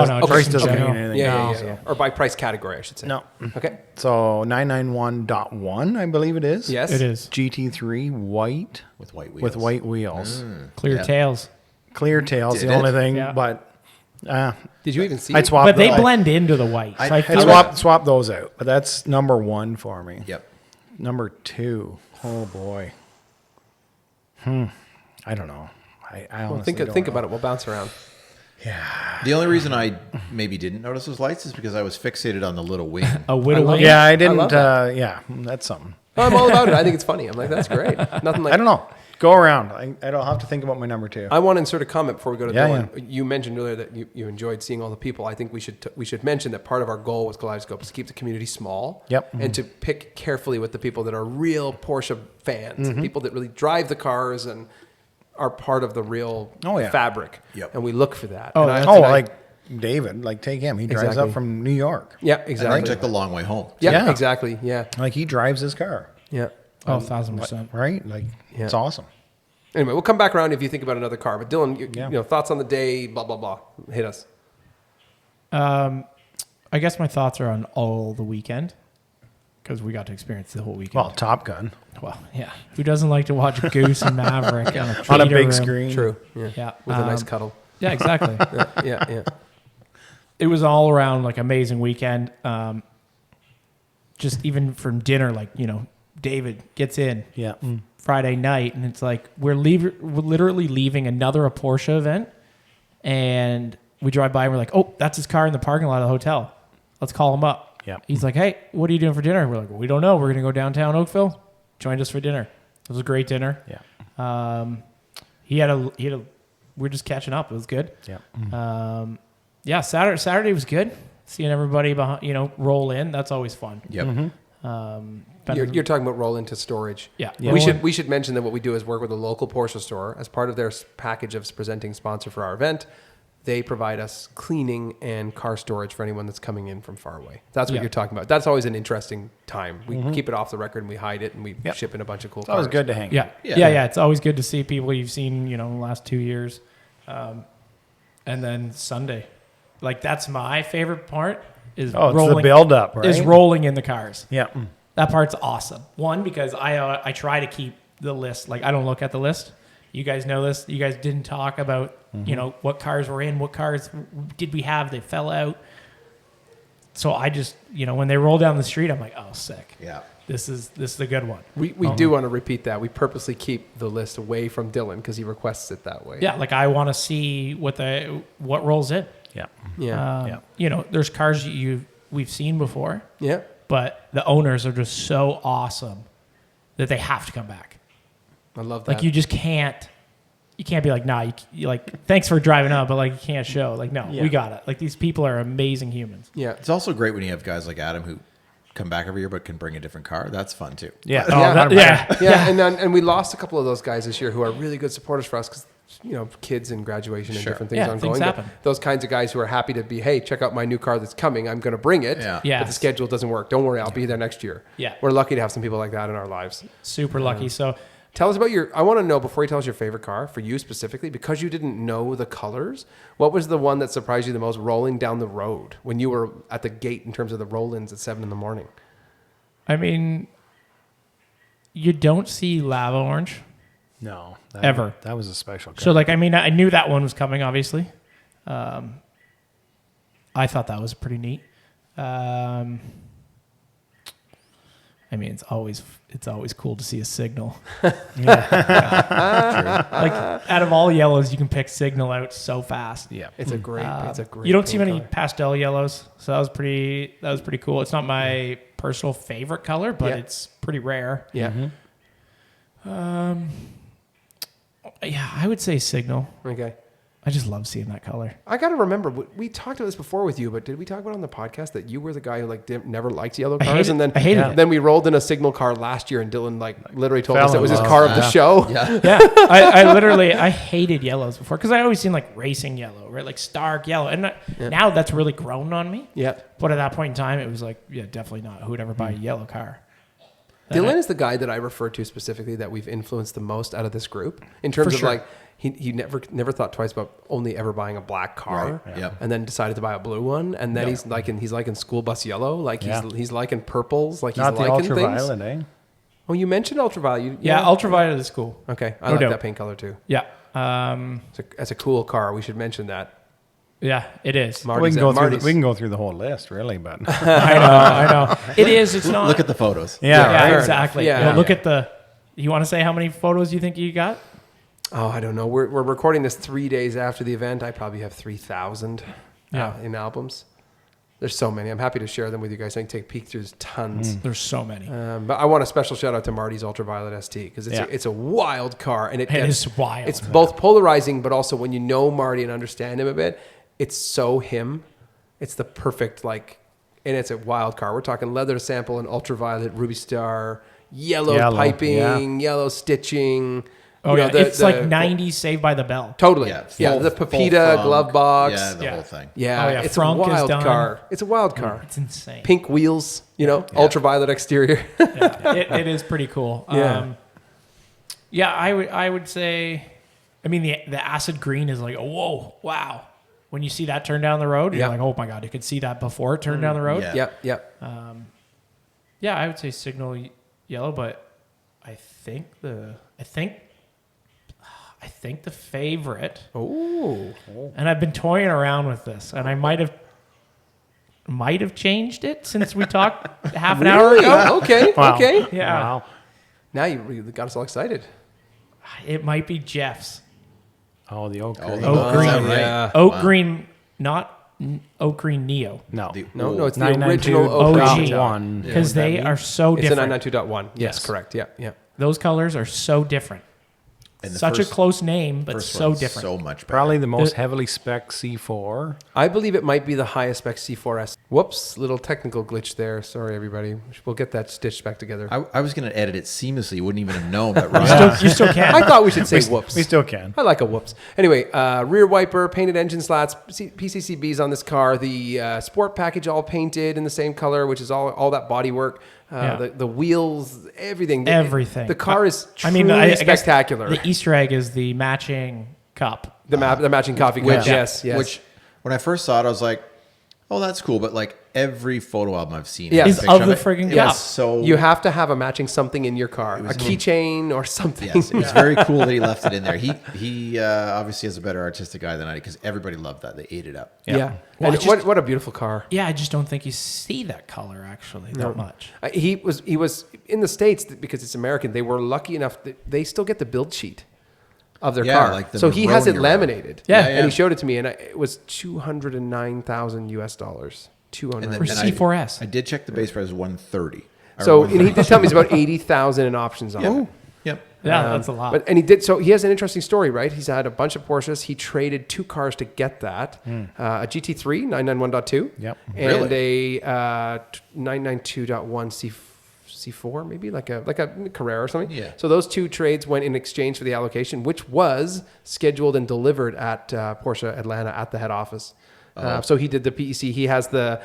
S1: doesn't mean
S2: general.
S1: anything.
S3: Yeah. Or by price category, I should say.
S1: No.
S3: Okay.
S1: So 991.1, I believe it is.
S3: Yes.
S2: It is.
S1: GT3 white
S4: With white wheels.
S1: with white wheels.
S2: Clear tails.
S1: Clear tails,
S4: Did
S1: the only
S4: it?
S1: thing,
S2: Yeah.
S1: but
S3: Did you even see?
S1: I'd swap.
S2: But they blend into the white. So I
S1: I'd
S2: feel like
S1: swap those out. But that's number one for me.
S4: Yep.
S1: Number two. Oh boy. I don't know. I honestly don't
S3: think
S1: know.
S3: about it. We'll bounce around.
S4: The only reason I maybe didn't notice those lights is because I was fixated on the little wing.
S2: a whittle wing.
S1: Yeah, I didn't.
S3: love that.
S1: That's something.
S3: I'm all about it. I think it's funny. I'm like, that's great. Nothing like.
S1: I don't know. Go around. I don't have to think about my number two.
S3: I want to insert a comment before we go to
S1: Yeah,
S3: Dylan. You mentioned earlier that you enjoyed seeing all the people. I think we should mention that part of our goal with Kaleidoscope is to keep the community small.
S1: Yep.
S3: And to pick carefully with the people that are real Porsche fans, people that really drive the cars and are part of the real fabric.
S4: Yep.
S3: And we look for that.
S2: Oh,
S3: And
S2: that's
S1: like David, like take him. He drives
S3: Exactly.
S1: up from New York.
S3: Yeah,
S4: I
S3: exactly.
S4: took the long way home.
S3: Yeah,
S1: Yeah.
S3: exactly. Yeah,
S1: Like he drives his car,
S3: yeah.
S2: 1,000%.
S1: right? Like
S3: Yeah.
S1: it's awesome.
S3: Anyway, we'll come back around if you think about another car. But Dylan,
S1: Yeah.
S3: Thoughts on the day, blah, blah, blah. Hit us.
S2: I guess my thoughts are on all the weekend because we got to experience the whole weekend.
S1: Well, Top Gun
S2: Well, yeah. Who doesn't like to watch Goose and Maverick on a,
S1: on a
S2: theater
S1: big
S2: room?
S1: screen.
S3: True. Yeah.
S2: Yeah.
S3: With a nice cuddle.
S2: Yeah, exactly.
S3: Yeah.
S2: It was all around like amazing weekend. Just even from dinner, David gets in
S1: Yeah.
S2: Friday night, and it's like we're literally leaving another Porsche event, and we drive by and we're like, oh, that's his car in the parking lot of the hotel. Let's call him up.
S1: Yeah.
S2: He's like, hey, what are you doing for dinner? We're like, well, we don't know. We're gonna go downtown Oakville. Joined us for dinner. It was a great dinner.
S1: Yeah.
S2: He had a. We're just catching up. It was good.
S1: Yeah.
S2: Saturday was good. Seeing everybody behind, roll in. That's always fun.
S4: Yep.
S3: You're talking about roll into storage.
S2: Yeah.
S3: We should mention that what we do is work with a local Porsche store as part of their package of presenting sponsor for our event. They provide us cleaning and car storage for anyone that's coming in from far away. That's what you're talking about. That's always an interesting time. We keep it off the record and we hide it and we ship in a bunch of cool
S1: It's
S3: cars.
S1: always good to hang.
S2: Yeah. It's always good to see people you've seen, in the last 2 years. And then Sunday. Like, that's my favorite part is
S1: Oh, it's
S2: rolling,
S1: the build up, right?
S2: is rolling in the cars.
S1: Yeah.
S2: That part's awesome. One, because I try to keep the list. Like, I don't look at the list. You guys know this. You guys didn't talk about, what cars were in, what cars did we have that fell out. So I just, when they roll down the street, I'm like, oh, sick.
S4: Yeah.
S2: This is a good one.
S3: We do want to repeat that. We purposely keep the list away from Dylan because he requests it that way.
S2: Yeah, like I want to see what rolls in.
S1: Yeah.
S3: Yeah.
S2: There's cars we've seen before,
S3: Yeah.
S2: but the owners are just so awesome that they have to come back.
S3: I love that.
S2: Like you just can't be like, nah, you like, thanks for driving up, but like you can't show. Like, no, we got it. Like these people are amazing humans.
S3: Yeah.
S4: It's also great when you have guys like Adam who come back every year but can bring a different car. That's fun too.
S1: Yeah.
S3: Yeah. And we lost a couple of those guys this year who are really good supporters for us because, kids and graduation and different things
S2: Yeah,
S3: ongoing.
S2: things happen.
S3: Those kinds of guys who are happy to be, hey, check out my new car that's coming. I'm going to bring it.
S4: Yeah.
S2: Yes.
S3: But the schedule doesn't work. Don't worry. I'll be there next year.
S2: Yeah.
S3: We're lucky to have some people like that in our lives.
S2: Super lucky. So
S3: Tell us about I want to know, before you tell us your favorite car, for you specifically, because you didn't know the colors, what was the one that surprised you the most rolling down the road when you were at the gate in terms of the roll-ins at 7 a.m?
S2: I mean, you don't see lava orange.
S1: No.
S2: Ever.
S1: That was a special car.
S2: So like, I mean, I knew that one was coming, obviously. I thought that was pretty neat. I mean, it's always cool to see a signal. Like out of all yellows, you can pick signal out so fast.
S1: Yeah.
S3: It's a great
S2: You don't see
S3: paint
S2: many
S3: color.
S2: pastel yellows, so that was pretty cool. It's not my personal favorite color, but
S3: Yeah.
S2: it's pretty rare.
S3: Yeah.
S2: Yeah, I would say Signal.
S3: Okay.
S2: I just love seeing that color.
S3: I got to remember, we talked about this before with you, but did we talk about it on the podcast that you were the guy who never liked yellow cars?
S2: I hated it.
S3: Then we rolled in a Signal car last year and Dylan literally told
S1: Fell
S3: us it
S1: in
S3: was his
S1: love.
S3: car of the show.
S4: Yeah.
S2: Yeah, I hated yellows before because I always seen like racing yellow, right? Like stark yellow. And now that's really grown on me.
S3: Yeah.
S2: But at that point in time, it was like, yeah, definitely not. Who would ever buy a yellow car?
S3: Dylan is the guy that I refer to specifically that we've influenced the most out of this group in terms
S2: For
S3: of
S2: sure.
S3: like he never thought twice about only ever buying a black car,
S4: Right. Yep.
S3: and then decided to buy a blue one, and then he's liking school bus yellow, like he's liking purples, like
S1: Not
S3: he's
S1: the
S3: liking
S1: ultraviolet,
S3: things.
S1: eh?
S3: Oh, you mentioned ultraviolet.
S2: Yeah, ultraviolet is cool.
S3: Okay, I
S2: No
S3: like
S2: doubt.
S3: that paint color too.
S2: Yeah.
S3: It's a cool car. We should mention that.
S2: Yeah, it is.
S3: Marty's
S1: We can,
S3: Marty's.
S1: we can go through the whole list, really, but
S2: I know. It is. It's not.
S4: Look at the photos.
S1: yeah,
S2: Yeah,
S3: fair
S2: exactly.
S3: enough.
S2: You know,
S3: Yeah.
S2: look at the. You want to say how many photos you think you got?
S3: Oh, I don't know. We're recording this 3 days after the event. I probably have 3,000 in albums. There's so many. I'm happy to share them with you guys. I can take a peek through. There's tons.
S2: There's so many.
S3: But I want a special shout out to Marty's Ultraviolet ST because it's a wild car and
S2: It is wild.
S3: It's both polarizing, but also when you know Marty and understand him a bit, it's so him. It's the perfect and it's a wild car. We're talking leather sample and ultraviolet, Ruby Star, yellow piping, yellow stitching.
S2: Oh,
S3: You
S2: yeah.
S3: know,
S2: It's like 90s Saved by the Bell.
S3: Totally.
S4: Yeah,
S3: Yeah,
S4: full-
S3: the
S4: full
S3: Pepita
S4: frunk.
S3: glove box.
S4: Yeah, the
S2: Yeah.
S4: whole thing.
S3: Yeah,
S2: Oh, yeah,
S3: it's
S2: frunk
S3: a
S2: is
S3: wild
S2: done.
S3: car. It's a wild car.
S2: It's insane.
S3: Pink wheels, ultraviolet exterior.
S2: Yeah, it is pretty cool.
S3: Yeah.
S2: I would say, I mean, the acid green is like, whoa, wow. When you see that turn down the road, you're
S3: Yeah.
S2: like, oh my God, you could see that before it turned down the road.
S4: Yeah.
S3: Yep.
S2: Yeah, I would say signal yellow, but I think the favorite,
S3: Oh.
S2: and I've been toying around with this, and I might have changed it since we talked half an hour ago.
S3: Okay.
S1: Wow.
S3: Okay.
S2: Yeah.
S1: Wow.
S3: Now you really got us all excited.
S2: It might be Jeff's.
S1: Oh, the oak.
S4: Oh,
S1: green.
S4: the
S2: Oak
S4: oak
S2: green.
S4: green. Right.
S3: Yeah.
S2: Oak
S4: Wow.
S2: green, not Oak Green Neo.
S1: No.
S3: No, it's the
S1: 992
S3: original Oak
S2: OG.
S3: Green.
S1: one.
S2: Because they are so
S3: It's a
S2: different.
S3: 992.1. Yes,
S2: Yes.
S3: correct. Yeah.
S2: Those colors are so different.
S4: And the
S2: Such a
S4: first-
S2: close name, but
S4: first
S2: so
S4: one's
S2: different.
S4: So much better.
S1: Probably the most heavily spec C4.
S3: I believe it might be the highest spec C4S. Whoops, little technical glitch there. Sorry, everybody. We'll get that stitched back together.
S4: I was going to edit it seamlessly. You wouldn't even have known. But Ryan,
S2: You still can.
S3: I thought we should say whoops.
S1: We still can.
S3: I like a whoops. Anyway, rear wiper, painted engine slats, PCCBs on this car. The sport package all painted in the same color, which is all that body work.
S2: Yeah.
S3: The wheels, everything.
S2: Everything.
S3: The car is
S2: I
S3: truly
S2: mean, I guess
S3: spectacular.
S2: The Easter egg is the matching cup.
S3: The matching coffee cup. Yes.
S4: Which, when I first saw it, I was like, "Oh, that's cool." But like every photo album I've seen,
S3: Yes.
S4: has a
S2: Is
S4: picture
S2: of the
S4: it.
S2: friggin'
S4: It
S2: cup.
S4: was so
S3: You have to have a matching something in your car, a
S4: was-
S3: keychain or something.
S4: Yes, it was very cool that he left it in there. He obviously is a better artistic guy than I did because everybody loved that. They ate it up.
S3: Yeah.
S2: Well,
S3: And
S2: I just-
S3: what a beautiful car.
S2: Yeah, I just don't think you see that color actually that much.
S3: He was in the States because it's American. They were lucky enough that they still get the build sheet of their
S4: Yeah,
S3: car.
S4: like the
S3: So he has it
S4: Negroni or
S3: laminated.
S2: Yeah.
S3: And he showed it to me, and it was $209,000 US. $209.
S2: For C4S.
S4: I did check the base price was 130.
S3: So and he did tell me it's about 80,000 in options on it.
S4: Yep.
S2: Yeah, that's a lot.
S3: And he did. So he has an interesting story, right? He's had a bunch of Porsches. He traded 2 cars to get that: a GT3 991.2,
S1: Yep.
S3: and a 992.1 C4, maybe like a Carrera or something.
S4: Yeah.
S3: So those 2 trades went in exchange for the allocation, which was scheduled and delivered at Porsche Atlanta at the head office. So he did the PEC. He has the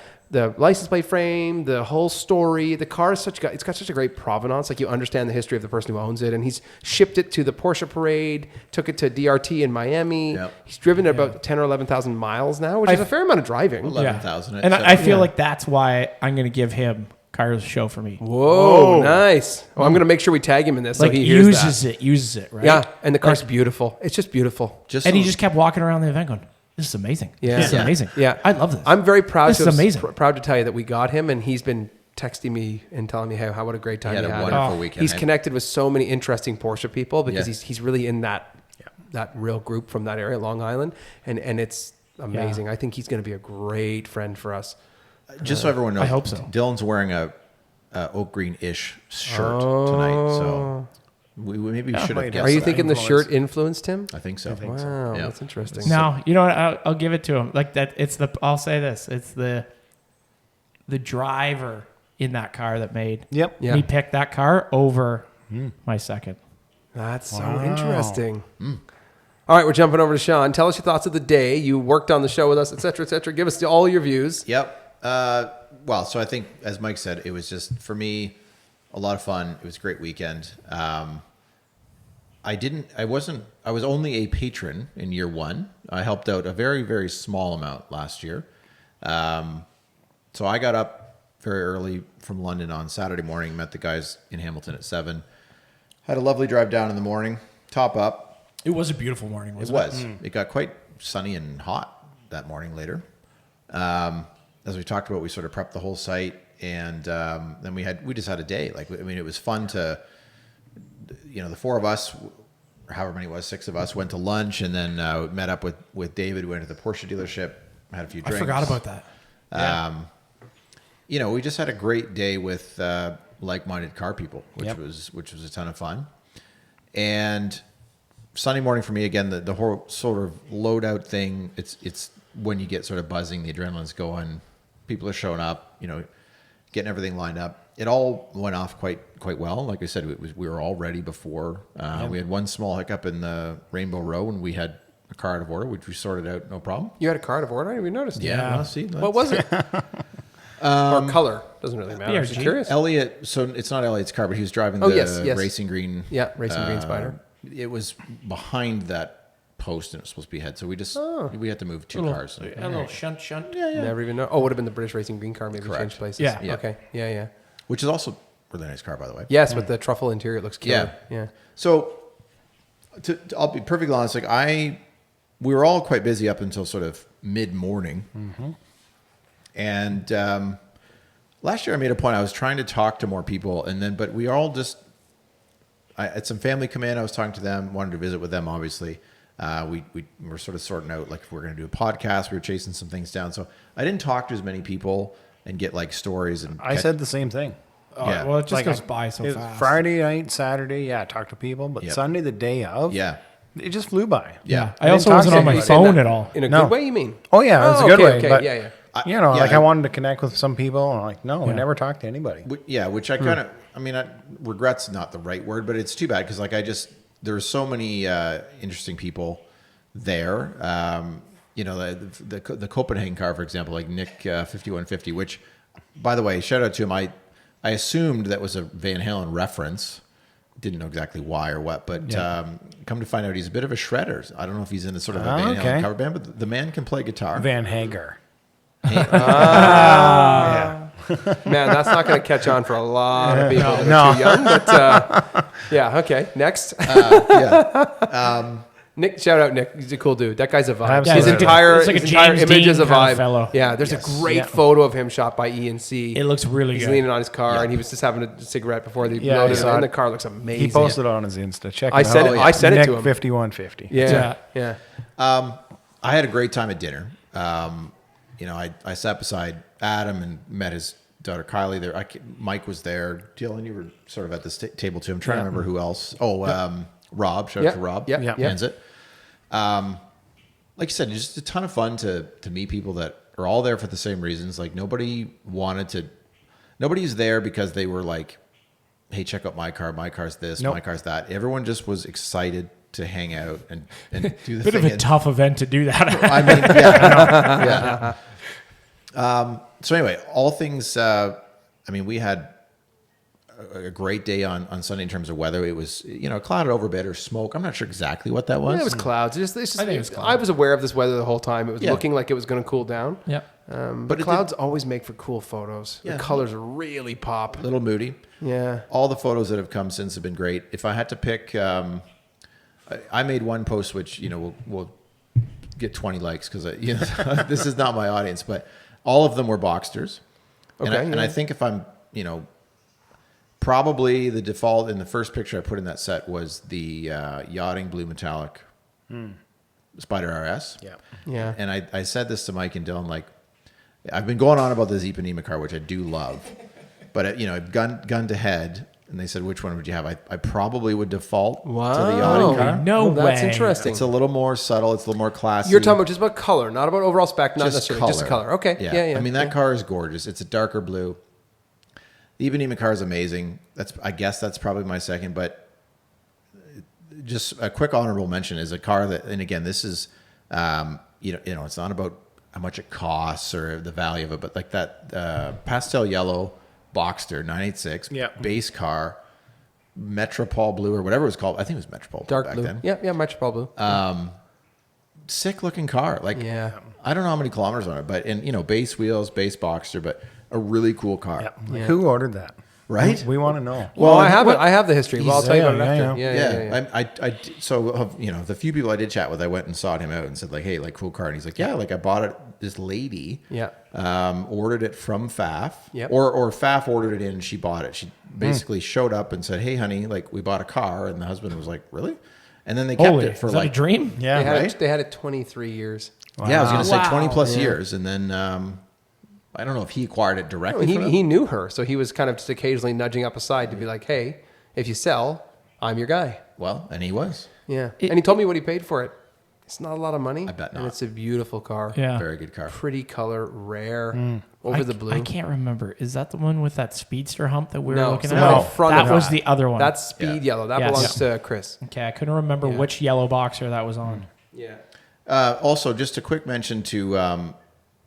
S3: license plate frame, the whole story. The car is it's got such a great provenance. Like you understand the history of the person who owns it. And he's shipped it to the Porsche parade, took it to DRT in Miami.
S4: Yep.
S3: He's driven it about 10 or 11,000 miles now, which is a fair amount of driving.
S4: 11,000.
S2: And I feel like that's why I'm going to give him Cars Show for me.
S3: Whoa, nice. Well, I'm going to make sure we tag him in this
S2: Like
S3: so he hears
S2: uses it, right?
S3: Yeah, and the car's beautiful. It's just beautiful.
S2: And he just kept walking around the event going, "This is amazing.
S3: Yeah.
S2: This is
S3: Yeah.
S2: amazing.
S3: Yeah.
S2: I love this.
S3: I'm very proud.
S2: This is amazing.
S3: Proud to tell you that we got him, and he's been texting me and telling me how what a great time
S4: He
S3: he
S4: had a
S3: had.
S4: wonderful weekend.
S3: He's connected with so many interesting Porsche people because
S4: Yeah.
S3: he's really in that real group from that area, Long Island, and it's amazing. I think he's going to be a great friend for us.
S4: Just so everyone knows,
S2: I hope so.
S4: Dylan's wearing a oak green-ish shirt tonight. So we should have guessed
S3: Are you
S4: that.
S3: thinking the
S1: Influence.
S3: shirt influenced him?
S4: I think so.
S3: Wow,
S4: Yeah.
S3: that's interesting.
S2: No, you know what? I'll give it to him. Like that. I'll say this. It's the driver in that car that made
S1: Yep.
S3: Yeah.
S2: me pick that car over my second.
S3: That's so interesting. All right, we're jumping over to Sean. Tell us your thoughts of the day. You worked on the show with us, et cetera, et cetera. Give us all your views.
S4: Yep. Well, so I think, as Mike said, it was just, for me, a lot of fun. It was a great weekend. I was only a patron in year one. I helped out a very, very small amount last year. So I got up very early from London on Saturday morning, met the guys in Hamilton at 7. Had a lovely drive down in the morning, top up.
S2: It was a beautiful morning.
S4: It was. It got quite sunny and hot that morning later. As we talked about, we sort of prepped the whole site, and then we just had a day. Like, I mean, it was fun to, the four of us, or however many it was, 6 of us, went to lunch, and then met up with David. We went to the Porsche dealership, had a few drinks.
S2: I forgot about that.
S4: We just had a great day with like-minded car people, which was a ton of fun. And Sunday morning for me, again, the whole sort of loadout thing. It's when you get sort of buzzing, the adrenaline's going, people are showing up, getting everything lined up. It all went off quite well. Like I said, we were all ready before. We had one small hiccup in the Rainbow Row, and we had a car out of order, which we sorted out, no problem.
S3: You had a car out of order? I didn't even notice.
S4: Yeah. Well, see,
S3: What was it? Or color? Doesn't really matter. I'm just
S2: BRG.
S3: curious.
S4: Elliot, so it's not Elliot's car, but he was driving the
S3: yes.
S4: Racing Green.
S3: Yeah, Racing Green Spider.
S4: It was behind that post, and it was supposed to be ahead. So we had to move 2 cars.
S2: A little shunt.
S3: Never even know. Oh, it would have been the British Racing Green car. Maybe
S4: Correct.
S3: changed places.
S2: Yeah.
S3: Okay. Yeah.
S4: Which is also a really nice car, by the way.
S3: Yes, with the truffle interior, it looks killer. Yeah.
S4: So I'll be perfectly honest. Like we were all quite busy up until sort of mid-morning. Mm-hmm. And last year I made a point. I was trying to talk to more people, but we all just, I had some family come in. I was talking to them, wanted to visit with them, obviously. We were sort of sorting out, like, if we're going to do a podcast. We were chasing some things down. So I didn't talk to as many people and get like stories. And
S1: I said the same thing.
S4: Yeah.
S2: Well, it just
S1: Like,
S2: goes by so
S1: It was
S2: fast.
S1: Friday night, Saturday, talk to people. But
S4: Yep.
S1: Sunday, the day of, it just flew by.
S4: Yeah.
S2: I also
S1: talk
S2: wasn't
S1: to
S2: on my
S1: anybody.
S2: phone at all.
S3: In a
S1: No.
S3: good way, you mean?
S1: Oh, yeah, it was a good way.
S3: Okay.
S1: But,
S3: Yeah.
S1: I wanted to connect with some people. And I'm like, no, I never talked to anybody.
S4: Which I kind of, regret's not the right word, but it's too bad because there were so many interesting people there. The Copenhagen car, for example, like Nick 5150, which, by the way, shout out to him. I assumed that was a Van Halen reference. Didn't know exactly why or what, but come to find out, he's a bit of a shredder. I don't know if he's in a sort of a Van Halen cover band, but the man can play guitar.
S1: Van Hager.
S3: Man, that's not going to catch on for a lot of people that are too young. But okay. Next. Nick, shout out Nick. He's a cool dude. That guy's a vibe.
S1: Absolutely.
S3: His entire,
S2: It's like a
S3: his entire
S2: James
S3: image
S2: Dean
S3: is a
S2: kind of
S3: vibe.
S2: fellow.
S3: Yeah, there's a great photo of him shot by E&C.
S2: It looks really
S3: He's
S2: good.
S3: leaning on his car, and he was just having a cigarette before they
S1: Yeah,
S3: loaded
S1: I
S3: it
S1: saw
S3: in.
S1: it.
S3: The car looks amazing.
S1: He posted it on his Insta. Check
S3: I
S1: it
S3: said
S1: out.
S3: it. I said it to
S1: Nick
S3: him.
S1: 5150.
S3: Yeah.
S4: I had a great time at dinner. I sat beside Adam and met his daughter Kylie there. Mike was there. Dylan, you were sort of at this table too. I'm trying to remember who else. Rob. Shout out to Rob.
S3: Yeah.
S4: Hands it. Like you said, it's just a ton of fun to meet people that are all there for the same reasons. Like nobody's there because they were like, hey, check out my car. My car's this.
S1: Nope.
S4: My car's that. Everyone just was excited to hang out and do the
S2: Bit
S4: thing.
S2: of a tough event to do that.
S4: I mean, yeah. So anyway, all things, we had a great day on Sunday in terms of weather. It was, clouded over a bit or smoke. I'm not sure exactly what that was.
S3: Yeah, it was clouds. I think
S2: it was clouds.
S3: I was aware of this weather the whole time. It was
S4: Yeah.
S3: looking like it was going to cool down.
S2: Yeah.
S3: But
S4: it
S3: clouds always make for cool photos.
S4: Yeah.
S3: The colors really pop.
S4: A little moody.
S3: Yeah.
S4: All the photos that have come since have been great. If I had to pick, I made one post which will get 20 likes because this is not my audience, but all of them were Boxsters. And I think if I'm probably the default in the first picture I put in that set was the yachting blue metallic Spider RS.
S3: Yeah.
S4: And I said this to Mike and Dylan, like, I've been going on about the Ipanema car, which I do love, but gun to head, and they said, which one would you have? I probably would default to the
S3: Wow.
S4: yachting car.
S2: No
S3: That's
S2: way.
S3: interesting.
S4: It's a little more subtle. It's a little more classy.
S3: You're talking about just about color, not about overall spec, not
S4: just
S3: necessarily
S4: color.
S3: just the color. Okay. Yeah.
S4: I mean, that car is gorgeous. It's a darker blue. The Ipanema car is amazing. I guess that's probably my second, but just a quick honorable mention is a car that, and again, this is, it's not about how much it costs or the value of it, but like that pastel yellow Boxster 986 base car, Metropole blue or whatever it was called. I think it was Metropole
S3: Dark
S4: back
S3: blue.
S4: then.
S3: Yeah, Metropole blue.
S4: Sick looking car. Like, I don't know how many kilometers on it, but base wheels, base Boxster, but a really cool car.
S1: Like, who ordered that?
S4: Right?
S1: We want to know.
S3: Well, I have it. I have the history. Well, I'll tell you about it after.
S4: Yeah. So the few people I did chat with, I went and sought him out and said like, hey, like cool car. And he's like, yeah, like I bought it. This lady, ordered it from Pfaff, or Pfaff ordered it in and she bought it. She basically showed up and said, hey, honey, like we bought a car. And the husband was like, really? And then they kept it for
S2: is
S4: like
S2: that a dream.
S1: Yeah,
S3: They had it 23 years.
S1: Wow.
S4: Yeah, I was going to say 20 plus years. And then I don't know if he acquired it directly.
S3: He knew her, so he was kind of just occasionally nudging up aside to be like, hey, if you sell, I'm your guy.
S4: Well, and he was.
S3: Yeah. And he told me what he paid for it. It's not a lot of money.
S4: I bet not.
S3: And it's a beautiful car.
S2: Yeah.
S4: Very good car.
S3: Pretty color, rare, over the blue.
S2: I can't remember. Is that the one with that speedster hump that we were looking
S3: so
S2: at?
S3: no, front
S2: that
S3: of
S2: was
S3: that.
S2: the other one.
S3: That's speed yellow. That belongs to Chris.
S2: Okay, I couldn't remember which yellow Boxer that was on.
S3: Yeah.
S4: Also, just a quick mention to,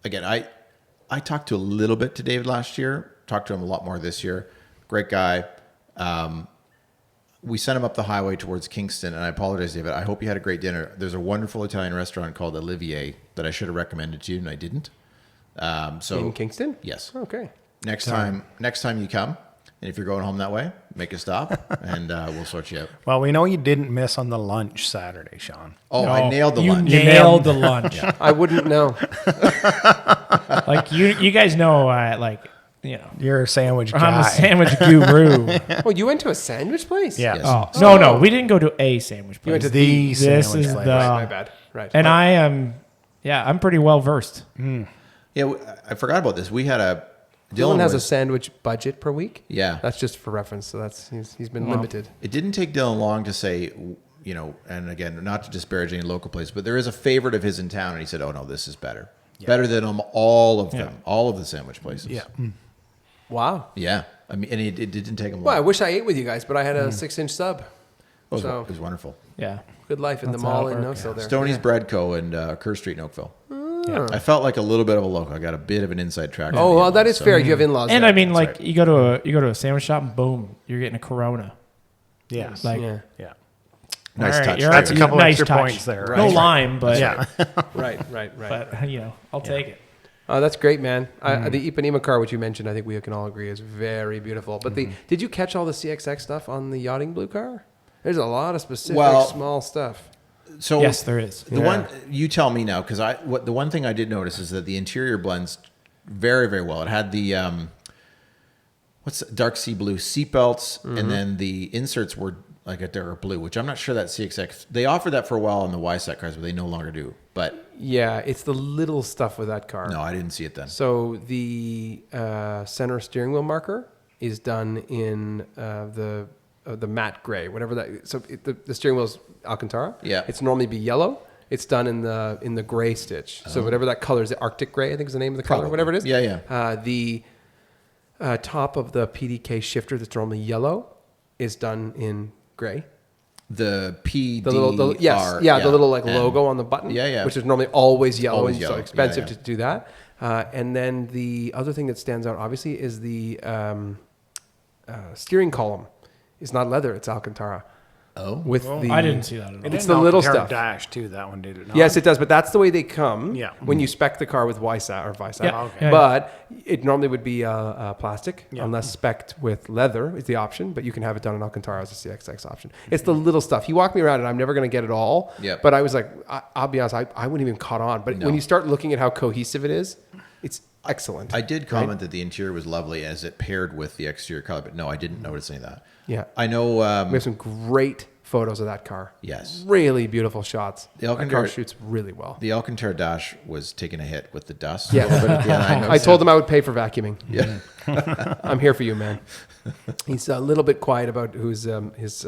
S4: again, I talked to a little bit to David last year. Talked to him a lot more this year. Great guy. We sent him up the highway towards Kingston, and I apologize, David. I hope you had a great dinner. There's a wonderful Italian restaurant called Olivier that I should have recommended to you, and I didn't. So
S3: In Kingston?
S4: Yes.
S3: Okay.
S4: Next time you come, and if you're going home that way, make a stop, and we'll sort you out.
S1: Well, we know you didn't miss on the lunch Saturday, Sean.
S4: Oh, I nailed the
S2: you
S4: lunch.
S2: Nailed the lunch.
S3: I wouldn't know.
S2: Like you guys know,
S1: You're a sandwich
S2: I'm
S1: guy.
S2: a sandwich guru.
S3: Oh, you went to a sandwich place?
S1: Yeah.
S4: Yes.
S2: Oh no, we didn't go to a sandwich place.
S3: You went to
S1: The
S2: This
S1: sandwich
S2: is
S1: place.
S2: the-
S3: My bad. Right.
S2: And I am, I'm pretty well versed.
S4: Yeah, I forgot about this. We had a
S3: Dylan has a
S4: was-
S3: sandwich budget per week.
S4: Yeah.
S3: That's just for reference. So he's been limited.
S4: It didn't take Dylan long to say, and again, not to disparage any local place, but there is a favorite of his in town, and he said, "Oh no, this is better, better than all of them, all of the sandwich places."
S1: Yeah.
S3: Wow.
S4: Yeah. I mean, and it didn't take him long.
S3: Well, I wish I ate with you guys, but I had a 6-inch sub.
S4: It
S3: So
S4: was wonderful.
S2: Yeah.
S3: good life in
S2: That's
S3: the mall
S2: how it
S3: in
S2: works.
S3: Oakville there.
S4: Stoney's Bread Co. and Kerr Street in Oakville.
S1: Yeah.
S4: I felt like a little bit of a local. I got a bit of an inside track.
S3: Oh, well, that is fair. You have in-laws
S2: And
S3: there.
S2: I mean, like
S4: right.
S2: you go to a sandwich shop and boom, you're getting a Corona.
S1: Yes.
S2: Like,
S3: Yeah.
S1: Yeah.
S4: Nice
S2: all right,
S4: touch.
S2: you're-
S1: That's a couple
S2: nice
S1: extra
S2: touch.
S1: points there.
S2: No
S1: Right.
S2: lime, but
S1: Yeah.
S3: Right.
S2: but I'll take it.
S3: Oh, that's great, man. The Ipanema car, which you mentioned, I think we can all agree is very beautiful. But did you catch all the CXX stuff on the yachting blue car? There's a lot of specific small stuff.
S4: So
S2: Yes, there is.
S4: The one you tell me now, because the one thing I did notice is that the interior blends very, very well. It had the dark sea blue seatbelts, and then the inserts were like a darker blue, which I'm not sure that CXX. They offered that for a while on the YSET cars, but they no longer do. But
S3: Yeah, it's the little stuff with that car.
S4: no, I didn't see it then.
S3: So the center steering wheel marker is done in the matte gray, whatever that. So the steering wheel is Alcantara.
S4: Yeah.
S3: It's normally be yellow. It's done in the gray stitch. So whatever that color is, the Arctic gray, I think is the name of the color,
S4: Probably.
S3: whatever it is.
S4: Yeah.
S3: The top of the PDK shifter that's normally yellow is done in gray.
S4: The PDR.
S3: The little, the little logo on the button.
S4: Yeah.
S3: Which is normally always yellow
S4: Always
S3: and
S4: yellow.
S3: so expensive
S4: Yeah.
S3: to do that. And then the other thing that stands out obviously is the steering column. It's not leather; it's Alcantara.
S4: Oh,
S3: With the
S2: I didn't see that at all.
S3: It's the little
S1: Alcantara
S3: stuff.
S1: Dash too. That one did it. Not?
S3: Yes, it does, but that's the way they come.
S1: Yeah.
S3: When you spec the car with YSAT or VISAT.
S2: Yeah.
S1: Okay.
S3: But it normally would be plastic,
S1: Yeah.
S3: unless spec'd with leather is the option. But you can have it done in Alcantara as a CXX option. It's the little stuff. He walked me around, and I'm never going to get it all.
S4: Yeah.
S3: But I was like, I'll be honest, I wouldn't even caught on. But
S4: No.
S3: when you start looking at how cohesive it is, it's excellent.
S4: I did comment that the interior was lovely as it paired with the exterior color, but no, I didn't notice any of that.
S3: Yeah.
S4: I know.
S3: We have some great photos of that car.
S4: Yes.
S3: Really beautiful shots.
S4: The
S3: That car
S4: Alcantara
S3: shoots really well.
S4: The Alcantara Dash was taking a hit with the dust.
S3: Yeah.
S4: A little bit at the end.
S3: I told him I would pay for vacuuming.
S4: Yeah.
S3: I'm here for you, man. He's a little bit quiet about his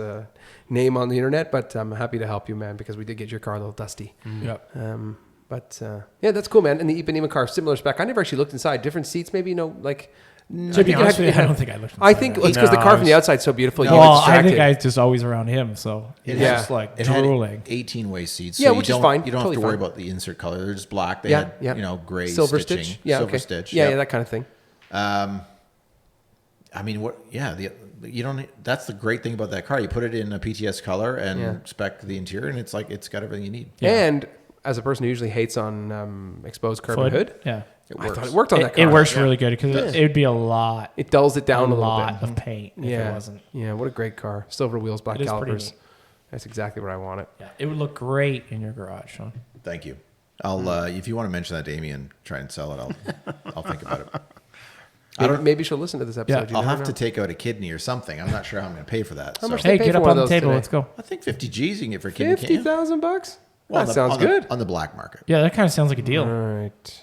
S3: name on the internet, but I'm happy to help you, man, because we did get your car a little dusty.
S2: Yep.
S3: But yeah, that's cool, man. And the Ipanema car, similar spec. I never actually looked inside. Different seats, maybe, you know, like.
S2: To be honest with you, I don't think I looked inside.
S3: I think it's because the car from the outside is so beautiful.
S2: Well, I think I just always around him, so it's just like
S4: It
S2: drooling.
S4: had 18-way seats.
S3: Yeah,
S4: so
S3: which is fine.
S4: You don't
S3: Totally
S4: have to worry
S3: fine.
S4: about the insert color. They're just black. They had, you know, gray
S3: silver
S4: stitching.
S3: stitch. Yeah,
S4: silver
S3: okay.
S4: stitch.
S3: Yeah,
S4: yep.
S3: yeah, that kind of thing.
S4: I mean, what? Yeah, you don't. That's the great thing about that car. You put it in a PTS color and spec the interior, and it's like it's got everything you need.
S3: Yeah. And as a person who usually hates on exposed carbon hood,
S2: Yeah.
S3: I thought it worked on that car.
S2: It works really good because it would be a lot.
S3: It dulls it down a little
S2: lot
S3: bit.
S2: of paint if
S3: Yeah,
S2: it wasn't.
S3: yeah. What a great car! Silver wheels, black
S2: It is pretty
S3: calipers.
S2: neat.
S3: That's exactly what I wanted.
S2: Yeah, it would look great in your garage, Sean.
S4: Thank you. I'll if you want to mention that to Amy and try and sell it, I'll think about it.
S3: Maybe she'll listen to this episode.
S2: Yeah.
S4: I'll have to take out a kidney or something. I'm not sure how I'm going to pay for that.
S3: How much
S2: Hey,
S3: pay
S2: get
S3: for
S2: up
S3: one
S2: on
S3: of
S2: the
S3: those
S2: table.
S3: today?
S2: Let's go.
S4: I think 50 G's you can get for a kidney.
S3: $50,000?
S4: Well,
S3: That sounds good.
S4: On the black market.
S2: Yeah, that kind of sounds like a deal.
S3: All right.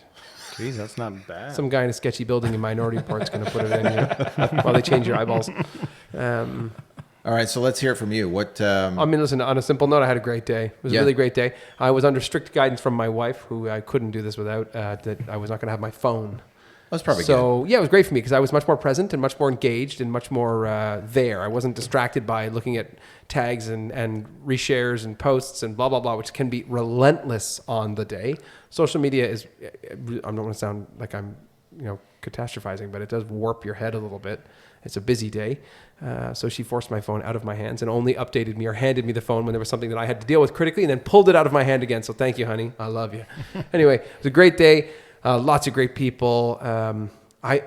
S1: Jeez, that's not bad.
S3: Some guy in a sketchy building in Minority Report's going to put it in here while they change your eyeballs.
S4: All right, so let's hear it from you. What?
S3: I mean, listen, on a simple note, I had a great day. It was a really great day. I was under strict guidance from my wife, who I couldn't do this without, that I was not going to have my phone.
S4: That's probably good.
S3: So, yeah, it was great for me because I was much more present and much more engaged and much more there. I wasn't distracted by looking at tags and reshares and posts and blah, blah, blah, which can be relentless on the day. Social media is, I don't want to sound like I'm, catastrophizing, but it does warp your head a little bit. It's a busy day. So she forced my phone out of my hands and only updated me or handed me the phone when there was something that I had to deal with critically and then pulled it out of my hand again. So thank you, honey. I love you. Anyway, it was a great day. Lots of great people. I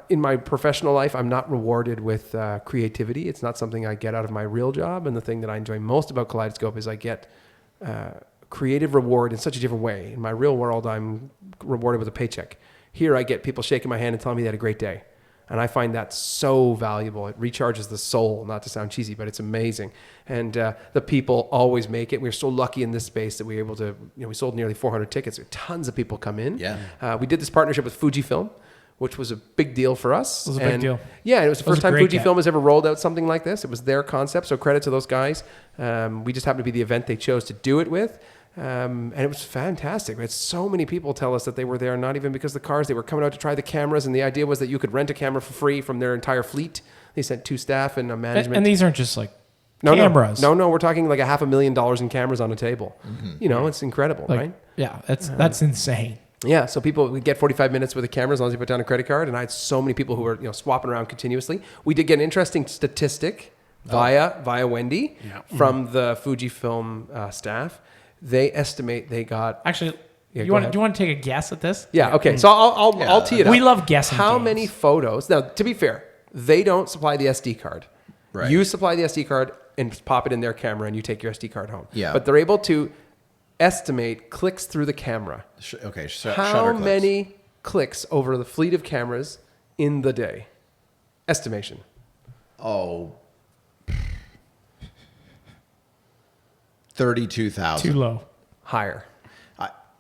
S3: in my professional life, I'm not rewarded with creativity. It's not something I get out of my real job. And the thing that I enjoy most about Kaleidoscope is I get creative reward in such a different way. In my real world, I'm rewarded with a paycheck. Here, I get people shaking my hand and telling me they had a great day. And I find that so valuable. It recharges the soul, not to sound cheesy, but it's amazing. And the people always make it. We're so lucky in this space that we were able to, we sold nearly 400 tickets. Tons of people come in.
S4: Yeah.
S3: We did this partnership with Fujifilm, which was a big deal for us.
S2: It was a big deal.
S3: Yeah, it was the first time
S2: great
S3: Fujifilm has ever rolled out something like this. It was their concept, so credit to those guys. We just happened to be the event they chose to do it with. And it was fantastic. We had so many people tell us that they were there, not even because of the cars. They were coming out to try the cameras, and the idea was that you could rent a camera for free from their entire fleet. They sent 2 staff and a management.
S2: And these aren't just like cameras.
S3: No, we're talking like $500,000 in cameras on a table. Mm-hmm. It's incredible, right?
S2: Yeah, that's insane.
S3: Yeah, so people would get 45 minutes with a camera as long as you put down a credit card, and I had so many people who were swapping around continuously. We did get an interesting statistic via Wendy from the Fujifilm staff. They estimate they got
S2: Actually,
S3: Yeah,
S2: do
S3: go
S2: you
S3: ahead.
S2: want to take a guess at this?
S3: Yeah. Okay. So I'll tee it up.
S2: We love guessing
S3: How
S2: games.
S3: many photos? Now, to be fair, they don't supply the SD card.
S4: Right.
S3: You supply the SD card and pop it in their camera, and you take your SD card home.
S4: Yeah.
S3: But they're able to estimate clicks through the camera.
S4: Okay.
S3: How
S4: shutter clicks.
S3: many clicks over the fleet of cameras in the day? Estimation.
S4: Oh. 32,000.
S2: Too low.
S3: Higher.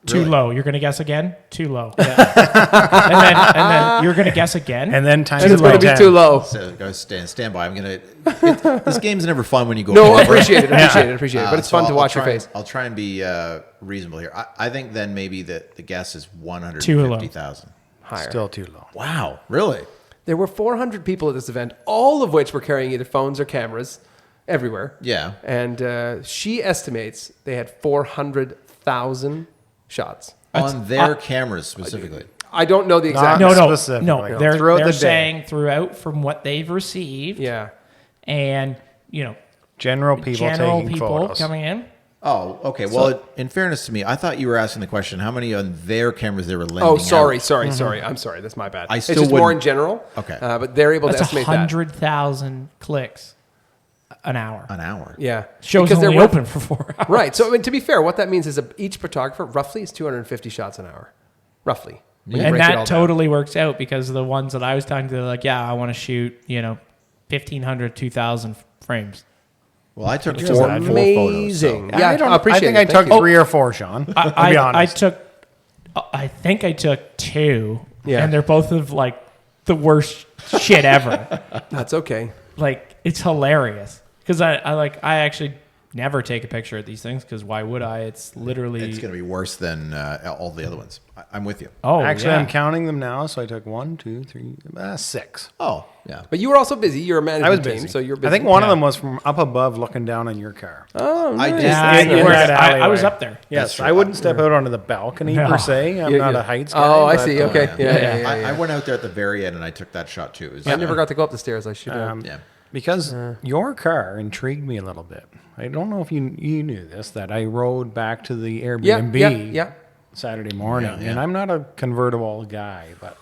S2: Too low. You're going to guess again? Too low. Yeah. and then you're going to guess again?
S1: And then times
S3: And it's going to be
S1: 10.
S3: too low.
S4: So go stand by. This game's never fun when you go.
S3: No, I
S4: over.
S3: appreciate it. Appreciate it. But it's
S4: So
S3: fun to
S4: I'll
S3: watch your
S4: try-
S3: face.
S4: I'll try and be reasonable here. I think then maybe the guess is
S2: Too low.
S4: 150,000.
S3: Higher.
S1: Still too low.
S4: Wow, really?
S3: There were 400 people at this event, all of which were carrying either phones or cameras everywhere.
S4: Yeah.
S3: And she estimates they had 400,000 shots.
S4: On their cameras specifically.
S3: I don't know the exact.
S1: Not
S2: No.
S1: specifically.
S2: They're
S1: Throughout the day.
S2: saying throughout from what they've received.
S3: Yeah.
S2: And,
S1: General people taking photos.
S2: coming in.
S4: Oh, okay. Well, in fairness to me, I thought you were asking the question how many on their cameras they were lending
S3: Oh, sorry.
S4: out.
S3: I'm sorry. That's my bad.
S4: I
S3: It's
S4: still
S3: just more
S4: wouldn't-
S3: in general.
S4: Okay.
S3: But they're able
S2: That's
S3: to estimate that.
S2: 100,000 clicks an hour.
S4: An hour.
S3: Yeah.
S2: Show's
S3: Because
S2: only
S3: they're
S2: open for 4 hours.
S3: Right. So, to be fair, what that means is each photographer roughly is 250 shots an hour. Roughly. When you
S2: And
S3: break it all
S2: that
S3: down.
S2: totally works out because the ones that I was talking to, they're like, yeah, I want to shoot, 1,500, 2,000 frames.
S4: Well, I took
S1: Just
S4: four
S3: amazing.
S4: photos.
S3: Yeah, I appreciate
S1: I
S3: it.
S1: took
S3: Thank you.
S1: 3 or 4, Sean. To be
S2: I
S1: honest.
S2: think I took 2,
S3: Yeah.
S2: and they're both of like the worst shit ever.
S3: That's okay.
S2: Like it's hilarious because I actually never take a picture of these things because why would I? It's literally
S4: It's going to be worse than all the other ones. I'm with you.
S1: Actually,
S2: yeah.
S1: I'm counting them now. So I took 1, 2, 3, 6.
S4: Oh, yeah.
S3: But you were also busy. You're a management
S1: I was
S3: team,
S1: busy.
S3: so you're busy.
S1: I think one of
S2: Yeah.
S1: them was from up above looking down on your car.
S3: Oh,
S4: I
S3: nice.
S4: did.
S2: Yeah,
S1: You
S2: you
S1: were
S2: were-
S1: at
S2: I was
S1: alleyway.
S2: up there.
S1: Yes,
S4: true.
S1: I wouldn't step out onto the balcony
S2: No.
S1: per se. I'm not a heights guy.
S3: Oh, I
S1: but,
S3: see. Okay. Yeah.
S4: I went out there at the very end and I took that shot too. It was,
S3: I never got to go up the stairs. I should have.
S4: Yeah.
S1: Because your car intrigued me a little bit. I don't know if you knew this, that I rode back to the Airbnb
S3: Yeah.
S1: Saturday morning.
S4: Yeah.
S1: And I'm not a convertible guy, but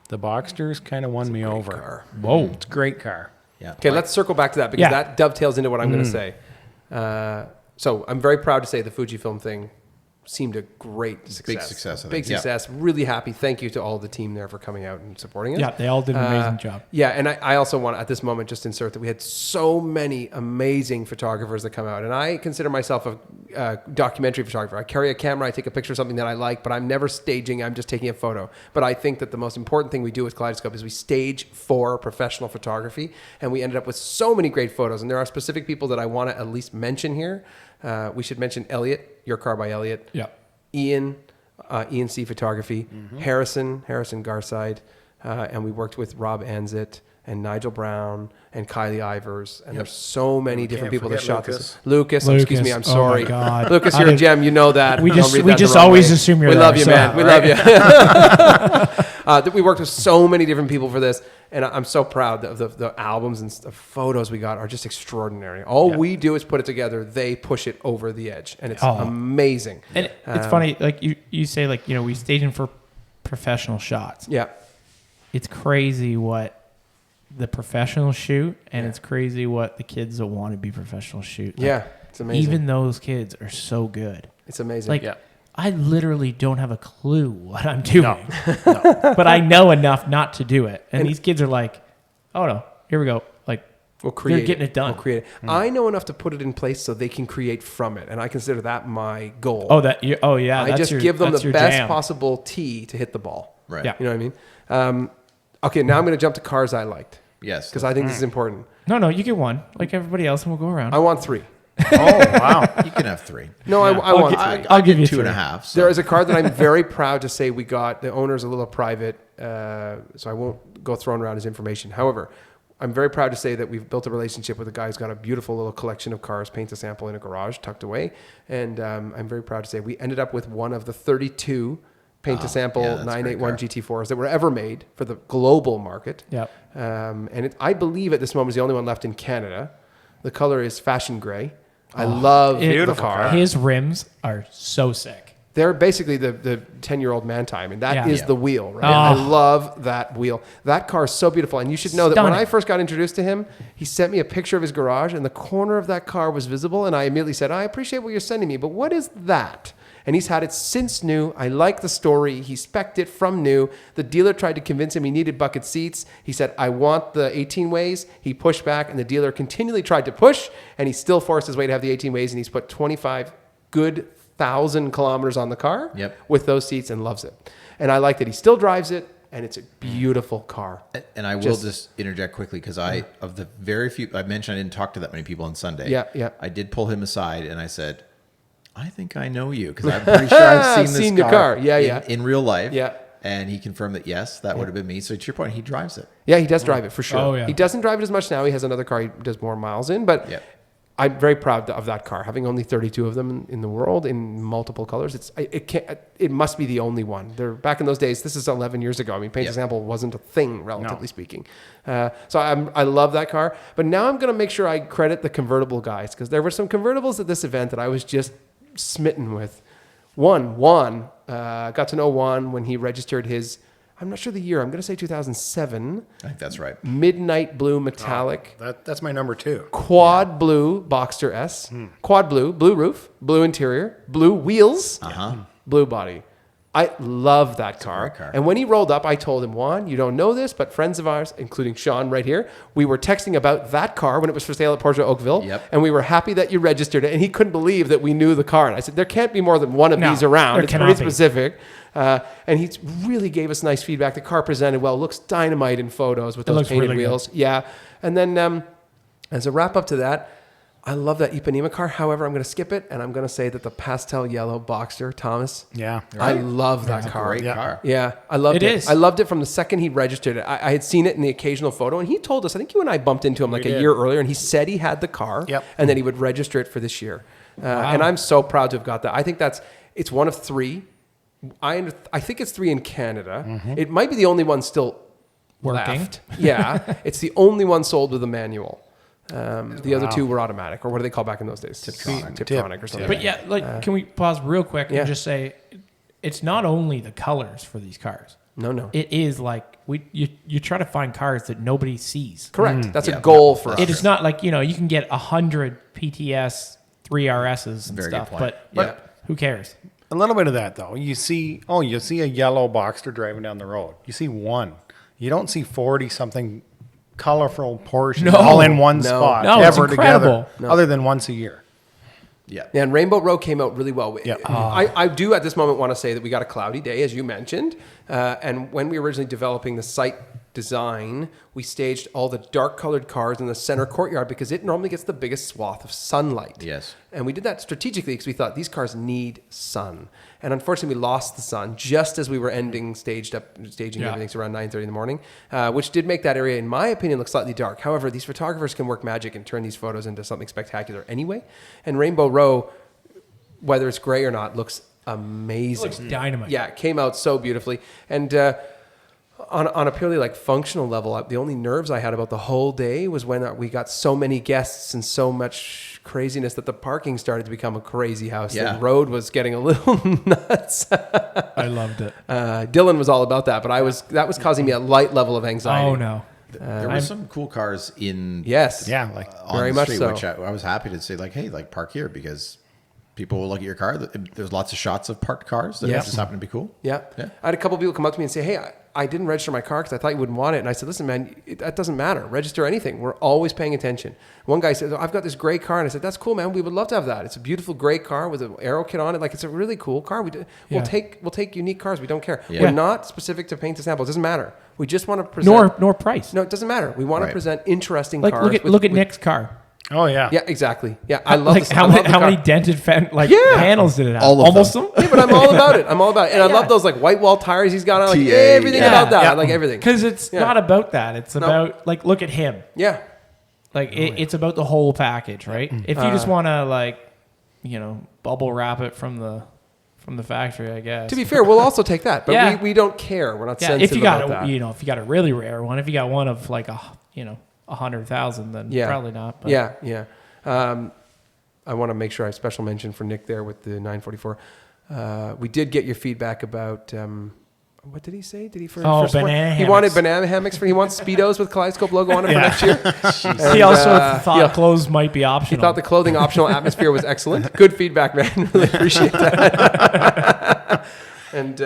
S1: the Boxsters kind of won me over.
S3: car.
S2: Whoa.
S1: It's a great car.
S4: Yeah.
S3: Okay, let's circle back to that because
S2: Yeah.
S3: that dovetails into what I'm going to say. So I'm very proud to say the Fujifilm thing seemed a great success.
S4: Big success, I
S3: Big
S4: think. Yeah.
S3: success. Really happy. Thank you to all the team there for coming out and supporting us.
S2: Yeah, they all did an amazing job.
S3: Yeah, and I also want to, at this moment, just insert that we had so many amazing photographers that come out. And I consider myself a documentary photographer. I carry a camera, I take a picture of something that I like, but I'm never staging, I'm just taking a photo. But I think that the most important thing we do with Kaleidoscope is we stage for professional photography. And we ended up with so many great photos. And there are specific people that I want to at least mention here. We should mention Elliot, Your Car by Elliot.
S2: Yeah.
S3: Ian C Photography, Harrison Garside, and we worked with Rob Anzit and Nigel Brown and Kylie Ivers, and there's so many different people that
S1: forget
S3: shot
S1: Lucas.
S3: this. Lucas, excuse me, I'm
S2: Oh my
S3: sorry.
S2: God.
S3: Lucas,
S2: I
S3: you're a
S2: didn't-
S3: gem, you know that.
S2: We
S3: Don't
S2: just
S3: read
S2: we
S3: that the
S2: just
S3: wrong
S2: always
S3: way.
S2: assume you're
S3: we
S2: there,
S3: love you,
S2: so-
S3: man. We love you. That we worked with so many different people for this, and I'm so proud of the albums and the photos we got are just extraordinary. All we do is put it together; they push it over the edge, and it's amazing.
S2: And it's funny, like you say, like we staging for professional shots.
S3: Yeah,
S2: It's crazy what the professionals shoot, and it's crazy what the kids that want to be professional shoot. Like,
S3: yeah, it's amazing.
S2: even those kids are so good.
S3: It's amazing.
S2: Like I literally don't have a clue what I'm doing, but I know enough not to do it. And these kids are like, "Oh no, here we go!" Like
S3: we'll create
S2: getting it done.
S3: We'll create it. I know enough to put it in place so they can create from it, and I consider that my goal.
S2: Yeah.
S3: I just give them
S2: that's
S3: the
S2: your
S3: best
S2: jam.
S3: possible tee to hit the ball.
S4: Right.
S2: Yeah.
S3: You know what I mean? Okay, now I'm going to jump to cars I liked
S4: Yes.
S3: because I think this is important.
S2: No, you get one like everybody else, and we'll go around.
S3: I want 3.
S1: Oh, wow.
S4: You can have 3.
S3: No, I want 3.
S2: I'll give you
S4: 2 and a
S2: 3.
S4: half. So.
S3: There is a car that I'm very proud to say we got. The owner's a little private, so I won't go throwing around his information. However, I'm very proud to say that we've built a relationship with a guy who's got a beautiful little collection of cars, paint to sample in a garage tucked away. And I'm very proud to say we ended up with one of the 32 paint to sample
S4: yeah, that's a great
S3: 981
S4: car.
S3: GT4s that were ever made for the global market.
S2: Yep.
S3: And I believe at this moment is the only one left in Canada. The color is fashion gray. I love the
S1: beautiful
S3: car.
S2: His rims are so sick.
S3: They're basically the 10-year-old man time, and that is
S2: Yeah.
S3: the wheel, right?
S2: Oh.
S3: I love that wheel. That car is so beautiful, and you should know that when
S2: Stunning.
S3: I first got introduced to him, he sent me a picture of his garage, and the corner of that car was visible, and I immediately said, I appreciate what you're sending me, but what is that? And he's had it since new. I like the story. He spec'd it from new. The dealer tried to convince him he needed bucket seats. He said, I want the 18 ways. He pushed back, and the dealer continually tried to push, and he still forced his way to have the 18 ways, and he's put 25 good 1,000 kilometers on the car with those seats and loves it. And I like that he still drives it, and it's a beautiful car.
S4: And I will just interject quickly because of the very few, I mentioned I didn't talk to that many people on Sunday.
S3: Yeah.
S4: I did pull him aside and I said, I think I know you because I'm pretty sure I've seen this
S3: your car. Yeah.
S4: in real life.
S3: Yeah.
S4: And he confirmed that, yes, that would have been me. So to your point, he drives it.
S3: Yeah, he does drive it for sure.
S2: Oh, yeah.
S3: He doesn't drive it as much now. He has another car he does more miles in, but I'm very proud of that car. Having only 32 of them in the world in multiple colors, it must be the only one. They're back in those days. This is 11 years ago. I mean, paint to sample wasn't a thing, relatively speaking. So I love that car. But now I'm going to make sure I credit the convertible guys because there were some convertibles at this event that I was just smitten with. Juan, got to know Juan when he registered his, I'm not sure the year, I'm going to say 2007.
S4: I think that's right.
S3: Midnight blue metallic.
S1: That's my number 2.
S3: Quad blue Boxster S. Quad blue roof, blue interior, blue wheels, blue body. I love that car.
S4: great car.
S3: And when he rolled up, I told him, Juan, you don't know this, but friends of ours, including Sean right here, we were texting about that car when it was for sale at Porsche Oakville.
S4: Yep.
S3: And we were happy that you registered it. And he couldn't believe that we knew the car. And I said, there can't be more than one of these around.
S2: there
S3: It's
S2: cannot
S3: pretty
S2: be.
S3: specific. And he really gave us nice feedback. The car presented well, looks dynamite in photos with those
S2: looks
S3: painted
S2: really good.
S3: wheels. Yeah. And then as a wrap up to that, I love that Ipanema car. However, I'm going to skip it, and I'm going to say that the pastel yellow Boxster, Thomas.
S1: Yeah.
S3: I love that car.
S4: Great car.
S3: Yeah, I loved it.
S2: It is.
S3: I loved it from the second he registered it. I had seen it in the occasional photo, and he told us, I think you and I bumped into him like a year earlier, and he said he had the car,
S1: Yep.
S3: and that he would register it for this year. And I'm so proud to have got that. I think it's one of 3. I think it's 3 in Canada.
S1: Mm-hmm.
S3: It might be the only one still
S2: Working.
S3: left. Yeah, it's the only one sold with a manual. The other 2 were automatic, or what do they call back in those days? Tiptronic or something.
S2: But yeah, like, can we pause real quick
S3: yeah.
S2: and just say, it's not only the colors for these cars.
S3: No.
S2: It is like you try to find cars that nobody sees.
S3: Correct. That's
S4: Yeah.
S3: a goal for us.
S2: It is not like, you can get 100 PTS 3RSs and
S4: Very good
S2: stuff,
S4: point.
S2: but who cares?
S1: A little bit of that though. You see a yellow Boxster driving down the road. You see one. You don't see 40 something colorful Porsches
S2: No.
S1: all in one
S3: No.
S1: spot
S2: No, it's
S1: ever
S2: incredible.
S1: together, other than once a year.
S4: Yeah.
S3: Yeah, and Rainbow Row came out really well.
S1: Yeah.
S3: I do at this moment want to say that we got a cloudy day, as you mentioned. And when we were originally developing the site design, we staged all the dark colored cars in the center courtyard because it normally gets the biggest swath of sunlight.
S4: Yes.
S3: And we did that strategically because we thought these cars need sun. And unfortunately, we lost the sun just as we were staging everything, so around 9:30 in the morning, which did make that area, in my opinion, look slightly dark. However, these photographers can work magic and turn these photos into something spectacular anyway. And Rainbow Row, whether it's gray or not, looks amazing.
S2: It looks dynamite.
S3: Yeah, it came out so beautifully. And on a purely like functional level, the only nerves I had about the whole day was when we got so many guests and so much craziness that the parking started to become a crazy house.
S4: Yeah.
S3: The road was getting a little nuts.
S2: I loved it.
S3: Dylan was all about that, but that was causing me a light level of anxiety.
S2: Oh, no.
S4: There were some cool cars in
S3: Yes.
S1: Yeah, like
S4: on
S3: Very
S4: the
S3: much
S4: street,
S3: so.
S4: which I was happy to say, like, hey, like park here because people will look at your car. There's lots of shots of parked cars that
S3: Yeah.
S4: just happen to be cool.
S3: Yeah.
S4: Yeah.
S3: I had a couple people come up to me and say, hey, I didn't register my car because I thought you wouldn't want it. And I said, listen, man, that doesn't matter. Register anything. We're always paying attention. One guy said, I've got this gray car. And I said, that's cool, man. We would love to have that. It's a beautiful gray car with an aero kit on it. Like, it's a really cool car. We'll take unique cars. We don't care.
S4: Yeah.
S3: We're not specific to paint to sample. It doesn't matter. We just want to present.
S2: Nor price.
S3: No, it doesn't matter. We want to
S4: Right.
S3: present interesting
S2: Like,
S3: cars.
S2: look at Nick's car.
S1: Oh yeah.
S3: Yeah, exactly. Yeah, I love
S2: Like,
S3: this.
S2: how
S3: I love
S2: many,
S3: the
S2: how
S3: car.
S2: many dented
S3: Yeah.
S2: panels did it have?
S4: All of
S2: Almost
S4: them.
S2: them?
S3: Yeah, but I'm all about it. I'm all about it. And I love those like white wall tires he's got on. Like
S4: TA,
S3: everything
S4: yeah.
S3: about that.
S1: Yeah.
S3: I like everything.
S2: Because it's
S3: Yeah.
S2: not about that. It's about, like, look at him.
S3: Yeah.
S2: Like, it's about the whole package, right? If you just want to, like, bubble wrap it from the factory, I guess.
S3: To be fair, we'll also take that, but
S2: Yeah.
S3: we don't care. We're not
S2: yeah,
S3: sensitive
S2: if you got
S3: about that.
S2: if you got a really rare one, if you got one of like 100,000, then
S3: Yeah.
S2: probably not. But
S3: Yeah. I want to make sure I special mention for Nick there with the 944. We did get your feedback about what did he say? Did he for
S2: Oh,
S3: for sport?
S2: banana
S3: He wanted
S2: hammocks.
S3: banana hammocks he wants Speedos with Kaleidoscope logo on it for next year.
S2: He also
S3: And,
S2: thought
S3: yeah.
S2: clothes might be
S3: He
S2: optional.
S3: thought the clothing optional atmosphere was excellent. Good feedback, man. Really appreciate that. And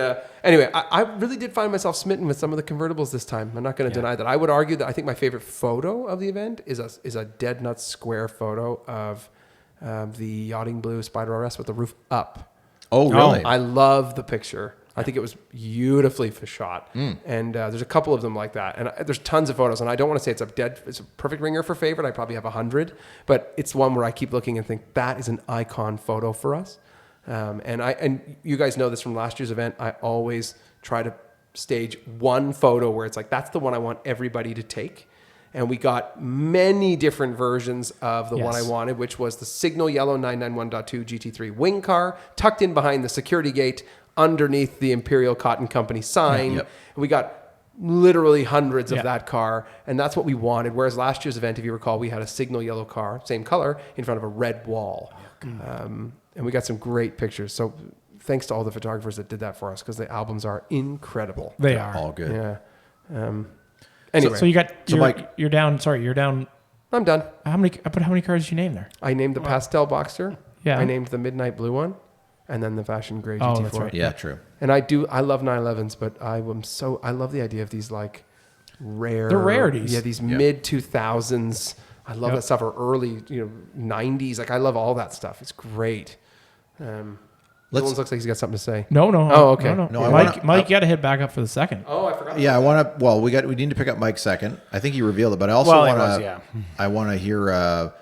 S3: anyway, I really did find myself smitten with some of the convertibles this time. I'm not going to deny that. I would argue that I think my favorite photo of the event is a dead nuts square photo of the Yachting Blue Spider RS with the roof up.
S4: Oh, really?
S3: I love the picture. I think it was beautifully shot. And there's a couple of them like that. And there's tons of photos. And I don't want to say it's a perfect ringer for favorite. I probably have 100. But it's one where I keep looking and think that is an icon photo for us. And you guys know this from last year's event. I always try to stage one photo where it's like, that's the one I want everybody to take. And we got many different versions of the one I wanted, which was the Signal Yellow 991.2 GT3 wing car, tucked in behind the security gate underneath the Imperial Cotton Company sign.
S4: Yep.
S3: And we got literally hundreds of that car, and that's what we wanted. Whereas last year's event, if you recall, we had a Signal Yellow car, same color, in front of a red wall. And we got some great pictures. So thanks to all the photographers that did that for us, because the albums are incredible.
S2: They are.
S4: All good.
S3: Yeah. Anyway,
S2: So you got
S4: So Mike-
S2: you're down. Sorry, you're down.
S3: I'm done.
S2: How many cars did you name there?
S3: I named the Pastel Boxster.
S2: Yeah.
S3: I named the Midnight Blue one. and then the fashion gray
S2: Oh,
S3: GT4.
S2: that's right.
S4: Yeah, true.
S3: And I love 911s, but I love the idea of these like rare.
S2: They're rarities.
S3: Yeah, these mid 2000s. I love
S2: Yep.
S3: that stuff, or early 90s. Like I love all that stuff. It's great. Dylan looks like he's got something to say.
S2: No.
S3: Oh, okay.
S2: No.
S4: No,
S2: Mike, you got to hit back up for the second.
S3: Oh, I forgot.
S4: Yeah, I want to. Well, we need to pick up Mike second. I think he revealed it, but I also
S1: Well, it
S4: want
S1: was,
S4: to.
S1: yeah.
S4: I want to hear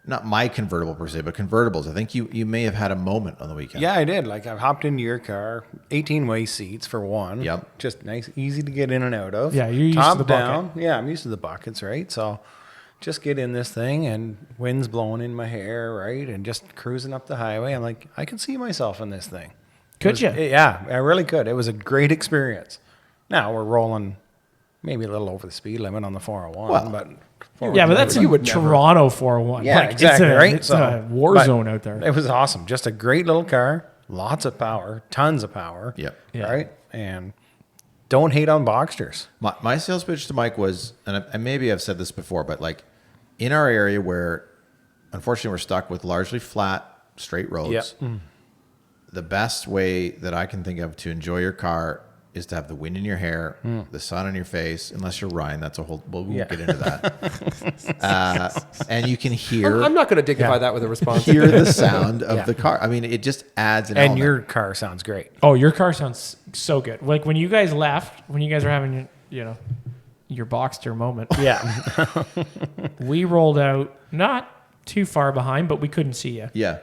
S4: not my convertible per se, but convertibles. I think you may have had a moment on the weekend.
S1: Yeah, I did. Like I've hopped into your car, 18-way seats for one.
S4: Yep.
S1: Just nice, easy to get in and out of.
S2: Yeah, you're used
S1: Top
S2: to the
S1: down.
S2: bucket.
S1: Yeah, I'm used to the buckets, right? So just get in this thing and wind's blowing in my hair, right? And just cruising up the highway. I'm like, I can see myself in this thing.
S2: Could you?
S1: Yeah, I really could. It was a great experience. Now we're rolling maybe a little over the speed limit on the 401,
S4: Well,
S1: but
S2: Yeah, but that's
S3: You would
S2: in
S3: never.
S2: Toronto 401.
S1: yeah,
S2: Like,
S1: exactly, right?
S2: It's a war
S1: but
S2: zone out there.
S1: It was awesome. Just a great little car, lots of power, tons of power.
S4: Yep.
S2: Yeah.
S1: Right? And don't hate on Boxsters.
S4: My sales pitch to Mike was, and maybe I've said this before, but like in our area where unfortunately we're stuck with largely flat, straight roads,
S1: Yep.
S4: the best way that I can think of to enjoy your car is to have the wind in your hair, the sun on your face, unless you're Ryan. That's a whole, well, we won't get into that. And you can hear,
S3: I'm not going to dignify that with a response.
S4: hear the sound of
S1: Yeah.
S4: the car. I mean, it just adds an
S1: And
S4: element.
S1: your car sounds great.
S2: Oh, your car sounds so good. Like when you guys left, when you guys were having, your Boxster moment,
S1: Yeah.
S2: we rolled out not too far behind, but we couldn't see you.
S4: Yeah.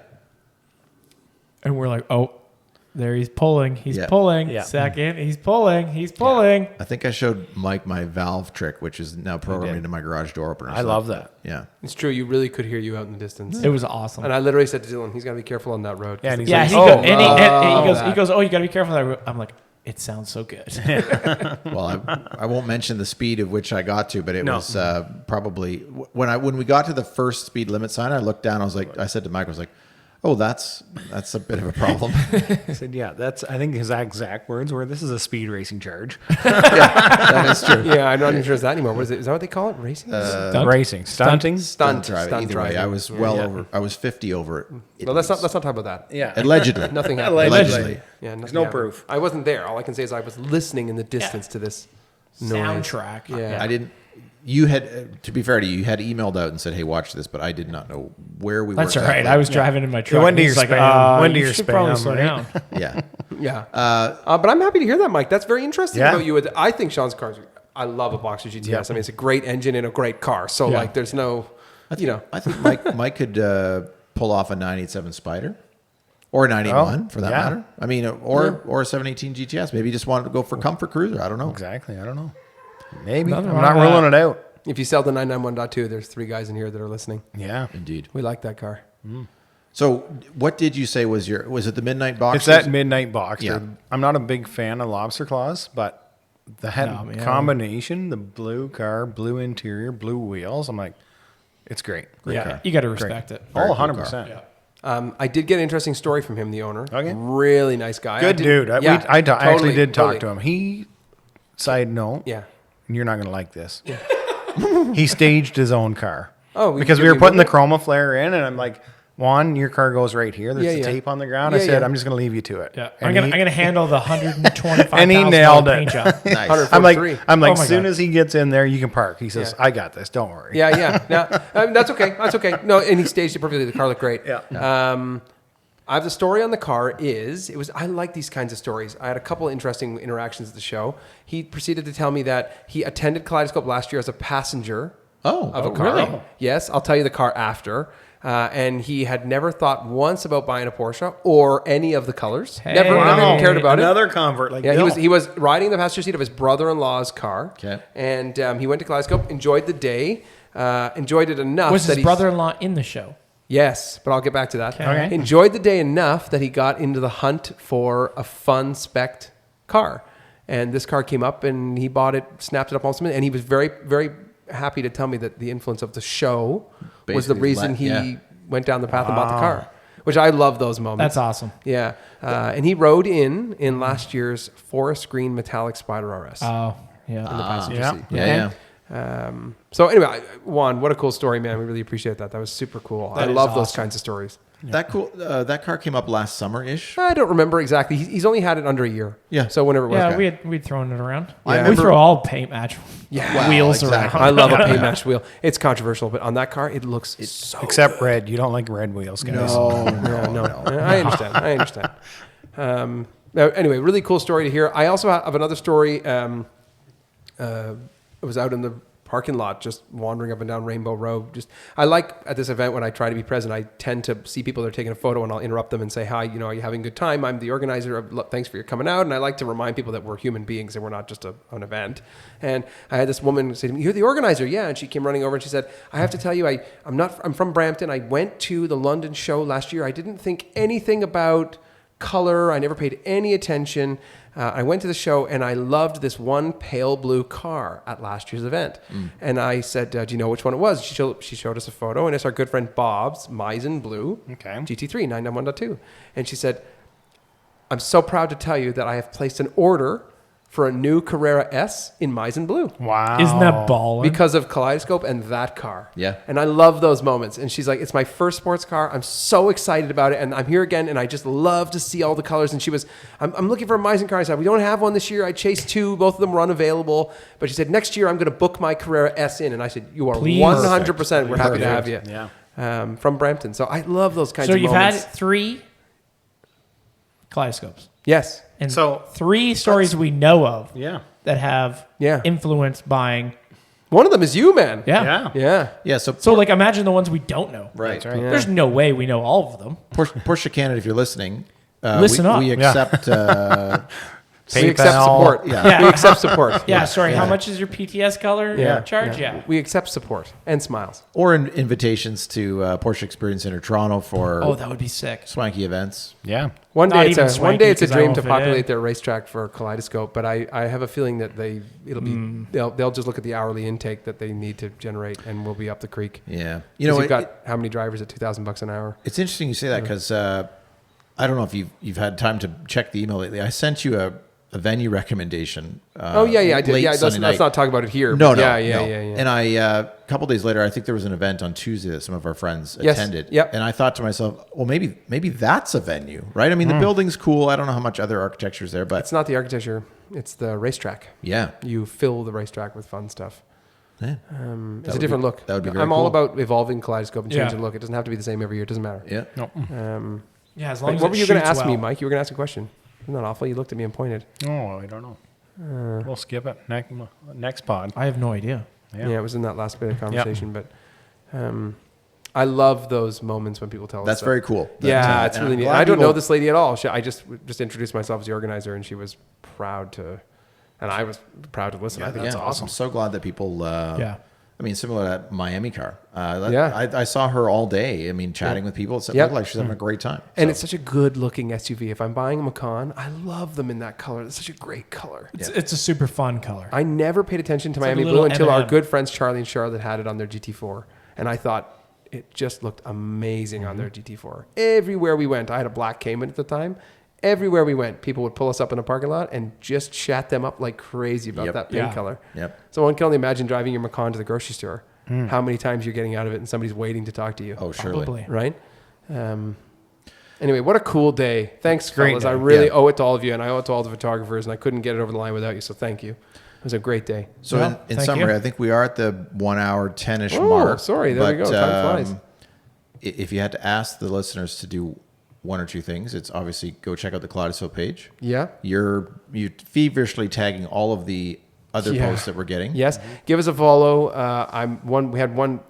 S2: And we're like, oh, there he's pulling. He's
S4: Yeah.
S2: pulling.
S1: Yeah.
S2: Second, he's pulling. He's pulling.
S4: I think I showed Mike my valve trick, which is now programmed
S1: did.
S4: into my garage door opener.
S1: I
S4: So
S1: love that.
S4: Yeah.
S3: It's true. You really could hear you out in the distance.
S2: It was awesome.
S3: And I literally said to Dylan, he's got to be careful on that road.
S1: Yeah, and he's
S2: yeah,
S1: like,
S2: he,
S1: oh,
S2: go, and he
S3: that.
S2: goes, oh, you got to be careful. Of that. I'm like, it sounds so good.
S4: Well, I won't mention the speed at which I got to, but it
S1: No.
S4: was probably when we got to the first speed limit sign. I looked down. I said to Mike, I was like, "Oh, that's a bit of a problem."
S1: I said, yeah, I think his exact words were, this is a speed racing charge.
S4: That is true.
S3: Yeah, I'm not even sure it's that anymore. What is it? Is that what they call it? Racing?
S1: Racing. Stunting.
S3: Stunt
S4: Drive.
S3: driving.
S4: Either way, I was over. I was 50 over it.
S3: No, let's not talk about that.
S1: Yeah.
S4: Allegedly.
S3: Nothing happened.
S4: Allegedly.
S3: Yeah,
S1: There's no proof.
S3: I wasn't there. All I can say is I was listening in the distance to this noise.
S2: Soundtrack.
S3: Yeah.
S4: I didn't. You had, to be fair to you, you had emailed out and said, "Hey, watch this," but I did not know where we were.
S2: That's all right. I was driving in my truck.
S1: went to
S2: and he's
S1: your
S2: like,
S1: spam. Went to
S2: you
S1: your
S2: should probably
S1: spam,
S2: slow
S1: right?
S2: down.
S4: Yeah.
S3: Yeah. But I'm happy to hear that, Mike. That's very interesting
S1: Yeah.
S3: about you. I think Sean's cars, I love a Boxster GTS.
S1: Yeah.
S3: I mean, it's a great engine and a great car. So,
S2: Yeah.
S3: like, there's no,
S4: I think Mike could pull off a 987 Spider. Or a 981 for that
S1: yeah.
S4: matter. I mean, or a 718 GTS. Maybe he just wanted to go for comfort cruiser. I don't know.
S1: Exactly. I don't know. Maybe.
S2: Nothing
S1: I'm
S2: wrong
S1: not
S2: with
S1: ruling it out.
S3: if you sell the 991.2, there's 3 guys in here that are listening.
S1: Yeah.
S4: Indeed.
S3: We like that car.
S4: So, what did you say was it the Midnight Box?
S1: It's that midnight box.
S4: Yeah.
S1: I'm not a big fan of lobster claws, but that
S2: No, man.
S1: combination, the blue car, blue interior, blue wheels, I'm like, it's great.
S2: Yeah,
S4: car.
S2: you got to respect it.
S1: Oh,
S4: cool
S1: 100%.
S2: Yeah.
S3: I did get an interesting story from him, the owner.
S1: Okay.
S3: Really nice guy.
S1: Good dude. I actually did talk to him. He, side note,
S3: Yeah.
S1: and you're not going to like this. He staged his own car.
S3: Oh,
S1: because we were putting the chroma flare in, and I'm like, Juan, your car goes right here. There's
S3: Yeah,
S1: the
S3: yeah.
S1: tape on the ground.
S3: Yeah,
S1: I said,
S3: yeah.
S1: I'm just going to leave you to it.
S2: Yeah,
S1: And
S2: I'm gonna handle the $125,000
S1: And he nailed it.
S2: paint job.
S4: Nice.
S3: 143.
S1: I'm like,
S2: Oh my
S1: as soon
S2: God.
S1: as he gets in there, you can park. He says,
S3: Yeah.
S1: I got this. Don't worry.
S3: Yeah, yeah. No, that's okay. That's okay. No, and he staged it perfectly. The car looked great.
S1: Yeah.
S3: I have the story on the car I like these kinds of stories. I had a couple interesting interactions at the show. He proceeded to tell me that he attended Kaleidoscope last year as a passenger of a car.
S2: really?
S3: Yes, I'll tell you the car after. And he had never thought once about buying a Porsche or any of the colors.
S2: Hey.
S3: Never even cared about it.
S1: Another convert like
S3: Yeah,
S1: Bill.
S3: he was riding the passenger seat of his brother-in-law's car.
S4: Okay.
S3: And he went to Kaleidoscope, enjoyed the day, enjoyed it enough.
S2: Was
S3: that
S2: his brother-in-law in the show?
S3: Yes, but I'll get back to that.
S2: Okay.
S3: Enjoyed the day enough that he got into the hunt for a fun spec'd car. And this car came up and he bought it, snapped it up on something. And he was very, very happy to tell me that the influence of the show was the
S4: Basically
S3: reason he went down the path and bought the car. Which I love those moments.
S2: That's awesome.
S3: Yeah. And he rode in last year's forest green metallic Spider RS.
S2: Oh, yeah.
S3: in the passenger
S1: yeah.
S3: seat.
S4: Yeah, yeah.
S3: So anyway, Juan, what a cool story, man. We really appreciate that. That was super cool. I love those kinds of stories.
S4: That cool. That car came up last summer-ish.
S3: I don't remember exactly. He's only had it under a year.
S4: Yeah.
S3: So whenever it was.
S2: Yeah, we'd thrown it around.
S3: Yeah.
S2: We throw all paint match wheels
S4: exactly.
S2: around.
S3: I love a paint match wheel. It's controversial, but on that car, it looks so
S1: Except red. You don't like red wheels, guys.
S3: No. I understand. Now, anyway, really cool story to hear. I also have another story. I was out in the parking lot, just wandering up and down Rainbow Road. I like at this event when I try to be present, I tend to see people that are taking a photo and I'll interrupt them and say, hi, are you having a good time? I'm the organizer. Thanks for your coming out. And I like to remind people that we're human beings and we're not just an event. And I had this woman say to me, you're the organizer? Yeah. And she came running over and she said, I have to tell you, I'm from Brampton. I went to the London show last year. I didn't think anything about color. I never paid any attention. I went to the show and I loved this one pale blue car at last year's event. And I said, do you know which one it was? She showed us a photo, and it's our good friend Bob's Meissen Blue GT3 991.2. And she said, I'm so proud to tell you that I have placed an order for a new Carrera S in Meissen Blue.
S1: Wow.
S2: Isn't that baller?
S3: Because of Kaleidoscope and that car.
S4: Yeah.
S3: And I love those moments. And she's like, it's my first sports car. I'm so excited about it. And I'm here again. And I just love to see all the colors. And she was, I'm looking for a Meissen car. I said, we don't have one this year. I chased two. Both of them were unavailable. But she said, next year I'm going to book my Carrera S in. And I said, you are
S2: Please.
S3: 100%. We're happy to have you.
S1: Yeah.
S3: From Brampton. So I love those kinds
S2: So
S3: of
S2: you've
S3: moments.
S2: had 3 Kaleidoscopes.
S3: Yes.
S2: And
S1: So
S2: 3 stories we know of
S1: Yeah.
S2: that have
S3: Yeah.
S2: influenced buying.
S3: One of them is you, man.
S2: Yeah.
S3: Yeah.
S4: Yeah. So
S2: So like imagine the ones we don't know.
S4: right.
S1: That's right.
S3: Yeah.
S2: There's no way we know all of them.
S4: Porsche Canada, if you're listening,
S2: Listen up.
S4: We accept.
S3: We accept
S1: PayPal.
S3: support.
S2: Yeah.
S3: We accept support.
S2: Yeah, sorry. How much is your PTS color charge? Yeah.
S3: We accept support and smiles.
S4: or invitations to Porsche Experience Center Toronto for
S2: Oh, that would be sick.
S4: swanky events.
S1: Yeah.
S3: One
S2: Not
S3: day,
S2: even
S3: it's a
S2: swanky,
S3: dream
S2: 'cause I won't
S3: to
S2: fit
S3: populate
S2: in.
S3: their racetrack for Kaleidoscope, but I have a feeling that they'll just look at the hourly intake that they need to generate, and we'll be up the creek.
S4: Yeah,
S3: You've got how many drivers at $2,000 an hour?
S4: it's interesting you say that because I don't know if you've had time to check the email lately. I sent you a venue recommendation.
S3: I did.
S4: late
S3: Yeah, let's
S4: Sunday night.
S3: not talk about it here.
S4: No,
S3: but
S4: no,
S3: yeah.
S4: And I a couple days later, I think there was an event on Tuesday that some of our friends
S3: Yes.
S4: attended.
S3: Yep.
S4: And I thought to myself, well, maybe that's a venue, right? I mean, the building's cool. I don't know how much other architecture's there, but
S3: It's not the architecture; it's the racetrack.
S4: yeah,
S3: You fill the racetrack with fun stuff.
S4: yeah,
S3: It's a different look.
S4: that would be very
S3: I'm all
S4: cool.
S3: about evolving Kaleidoscope and changing
S2: Yeah.
S3: the look. It doesn't have to be the same every year. It doesn't matter.
S4: yeah.
S1: No.
S2: Yeah, as long as
S3: What were
S2: it
S3: you going to
S2: shoots
S3: ask me,
S2: well.
S3: Mike? You were going to ask a question. Isn't that awful? You looked at me and pointed.
S1: Oh, I don't know. We'll skip it. Next pod.
S2: I have no idea.
S1: Yeah.
S3: Yeah, it was in that last bit of conversation. But I love those moments when people tell
S4: That's
S3: us.
S4: very cool.
S3: Yeah, it's
S4: and
S3: really
S4: I'm
S3: neat.
S4: glad
S3: I don't know
S4: people-
S3: this lady at all. I just introduced myself as the organizer, and she was proud to, and I was proud to listen. I think that's awesome.
S4: I'm so glad that people.
S2: Yeah.
S4: I mean, similar to that Miami car.
S3: Yeah.
S4: I saw her all day. I mean, chatting with people. It
S3: Yep.
S4: looked like she's having a great time.
S3: And
S4: So,
S3: it's such a good-looking SUV. If I'm buying a Macan, I love them in that color. It's such a great color.
S2: It's a super fun color.
S3: I never paid attention to
S2: like a
S3: Miami
S2: little
S3: Blue until our
S2: M&M.
S3: good friends Charlie and Charlotte had it on their GT4, and I thought it just looked amazing on their GT4. Everywhere we went, I had a black Cayman at the time. Everywhere we went, people would pull us up in a parking lot and just chat them up like crazy about
S4: Yep.
S3: that paint
S2: Yeah.
S3: color.
S4: Yep.
S3: So one can only imagine driving your Macan to the grocery store. How many times you're getting out of it and somebody's waiting to talk to you.
S4: Oh, surely.
S2: Probably.
S3: Right? Anyway, what a cool day. Thanks,
S1: Great
S3: fellas.
S1: day.
S3: I really
S4: Yeah.
S3: owe it to all of you, and I owe it to all the photographers, and I couldn't get it over the line without you, so thank you. It was a great day.
S4: So
S2: Well,
S4: in
S2: thank
S4: summary,
S2: you.
S4: I think we are at the 1 hour 10-ish
S3: Oh,
S4: mark.
S3: sorry. There we go. Time flies.
S4: If you had to ask the listeners to do one or two things, it's obviously go check out the Kaleidoscope page.
S3: Yeah?
S4: You feverishly tagging all of the other
S3: Yeah.
S4: posts that we're getting.
S3: Yes. Give us a follow. We had one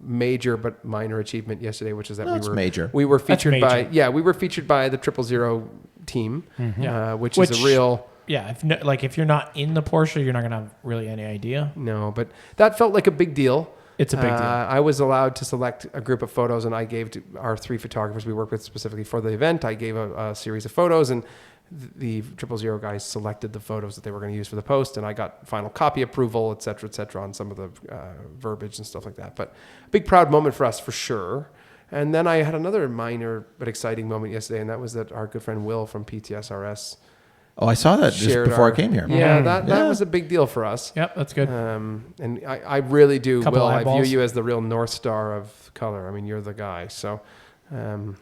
S3: major but minor achievement yesterday, which is that
S4: That's major.
S3: we were featured
S2: major.
S3: by we were featured by the 000 team,
S2: Yeah.
S3: which is a real
S2: Yeah, if you're not in the Porsche, you're not gonna have really any idea.
S3: no, but that felt like a big deal.
S2: It's a big deal.
S3: I was allowed to select a group of photos, and I gave to our 3 photographers we work with specifically for the event. I gave a series of photos, and the 000 guys selected the photos that they were going to use for the post, and I got final copy approval, et cetera, on some of the verbiage and stuff like that. But a big proud moment for us, for sure. And then I had another minor but exciting moment yesterday, and that was that our good friend Will from PTSRS
S4: Oh, I saw that just
S3: shared
S4: before I came here.
S3: Yeah, that was a big deal for us.
S2: Yep, that's good.
S3: And I really do,
S2: Couple
S3: Will, I view
S2: eyeballs.
S3: you as the real North Star of color. I mean, you're the guy. So,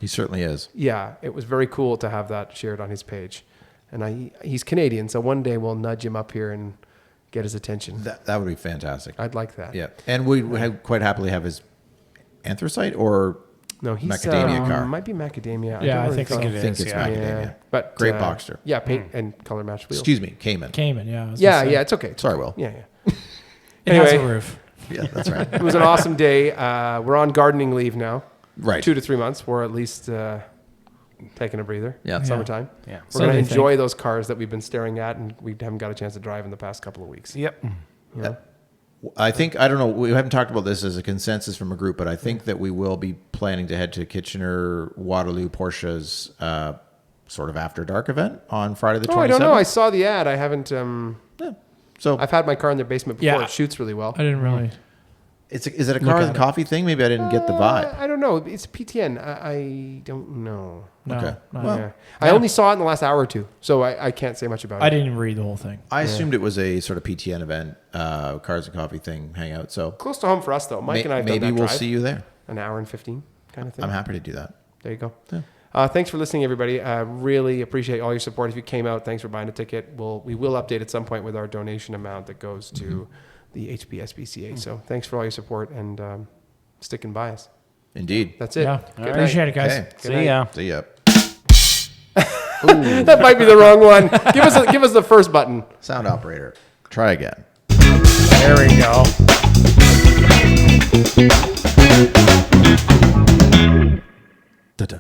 S4: He certainly is.
S3: yeah, it was very cool to have that shared on his page. And he's Canadian, so one day we'll nudge him up here and get his attention.
S4: That would be fantastic.
S3: I'd like that.
S4: Yeah, and we would quite happily have his anthracite or
S3: No, he's
S4: macadamia car.
S3: Might be macadamia.
S2: Yeah, I
S3: don't
S2: think
S3: really
S2: so.
S4: I think it's macadamia.
S3: Yeah, but
S4: Great Boxster.
S3: Yeah, paint and color matched wheels.
S4: Excuse me, Cayman.
S2: Cayman, yeah. I was
S3: Yeah,
S2: gonna say.
S3: yeah, it's okay.
S4: Sorry, Will.
S3: Yeah.
S2: It has a
S3: Anyway.
S2: roof.
S4: Yeah, that's right.
S3: It was an awesome day. We're on gardening leave now.
S4: Right.
S3: 2 to 3 months. We're at least taking a breather.
S4: Yeah.
S3: Summertime.
S1: Yeah.
S3: We're going
S2: So
S3: to
S2: they
S3: enjoy those cars that we've been staring at and we haven't got a chance to drive in the past couple of weeks.
S1: Yep.
S3: You know?
S4: I think, I don't know, we haven't talked about this as a consensus from a group, but I think that we will be planning to head to Kitchener Waterloo Porsche's sort of after dark event on Friday the 27th.
S3: Oh, I don't know. I saw the ad. I haven't.
S4: Yeah. So
S3: I've had my car in their basement before.
S2: Yeah.
S3: It shoots really well.
S2: I didn't really.
S4: is it a
S2: Look
S4: car
S2: at
S4: and
S2: it.
S4: coffee thing? Maybe I didn't get the vibe.
S3: I don't know. It's PTN. I don't know.
S2: No,
S4: Okay.
S2: no.
S4: Well,
S3: Yeah. I only saw it in the last hour or two, so I can't say much about
S2: I
S3: it.
S2: didn't even read the whole thing.
S4: I assumed it was a sort of PTN event, cars and coffee thing, hangout. So
S3: Close to home for us, though. Mike and I have
S4: maybe
S3: done that
S4: we'll
S3: drive.
S4: see you there.
S3: An hour and 15 kind of thing.
S4: I'm happy to do that.
S3: There you go.
S4: Yeah.
S3: Thanks for listening, everybody. Really appreciate all your support. If you came out, thanks for buying a ticket. We will update at some point with our donation amount that goes to the HBSBCA. So thanks for all your support and sticking by us.
S4: Indeed.
S3: That's it.
S2: Yeah.
S3: Good
S2: Appreciate
S3: night.
S2: it, guys.
S4: Okay.
S3: Good
S1: See
S3: night.
S1: ya.
S4: See ya.
S3: That might be the wrong one. Give us the first button.
S4: Sound operator. Try again.
S1: There we go.
S4: Da-da.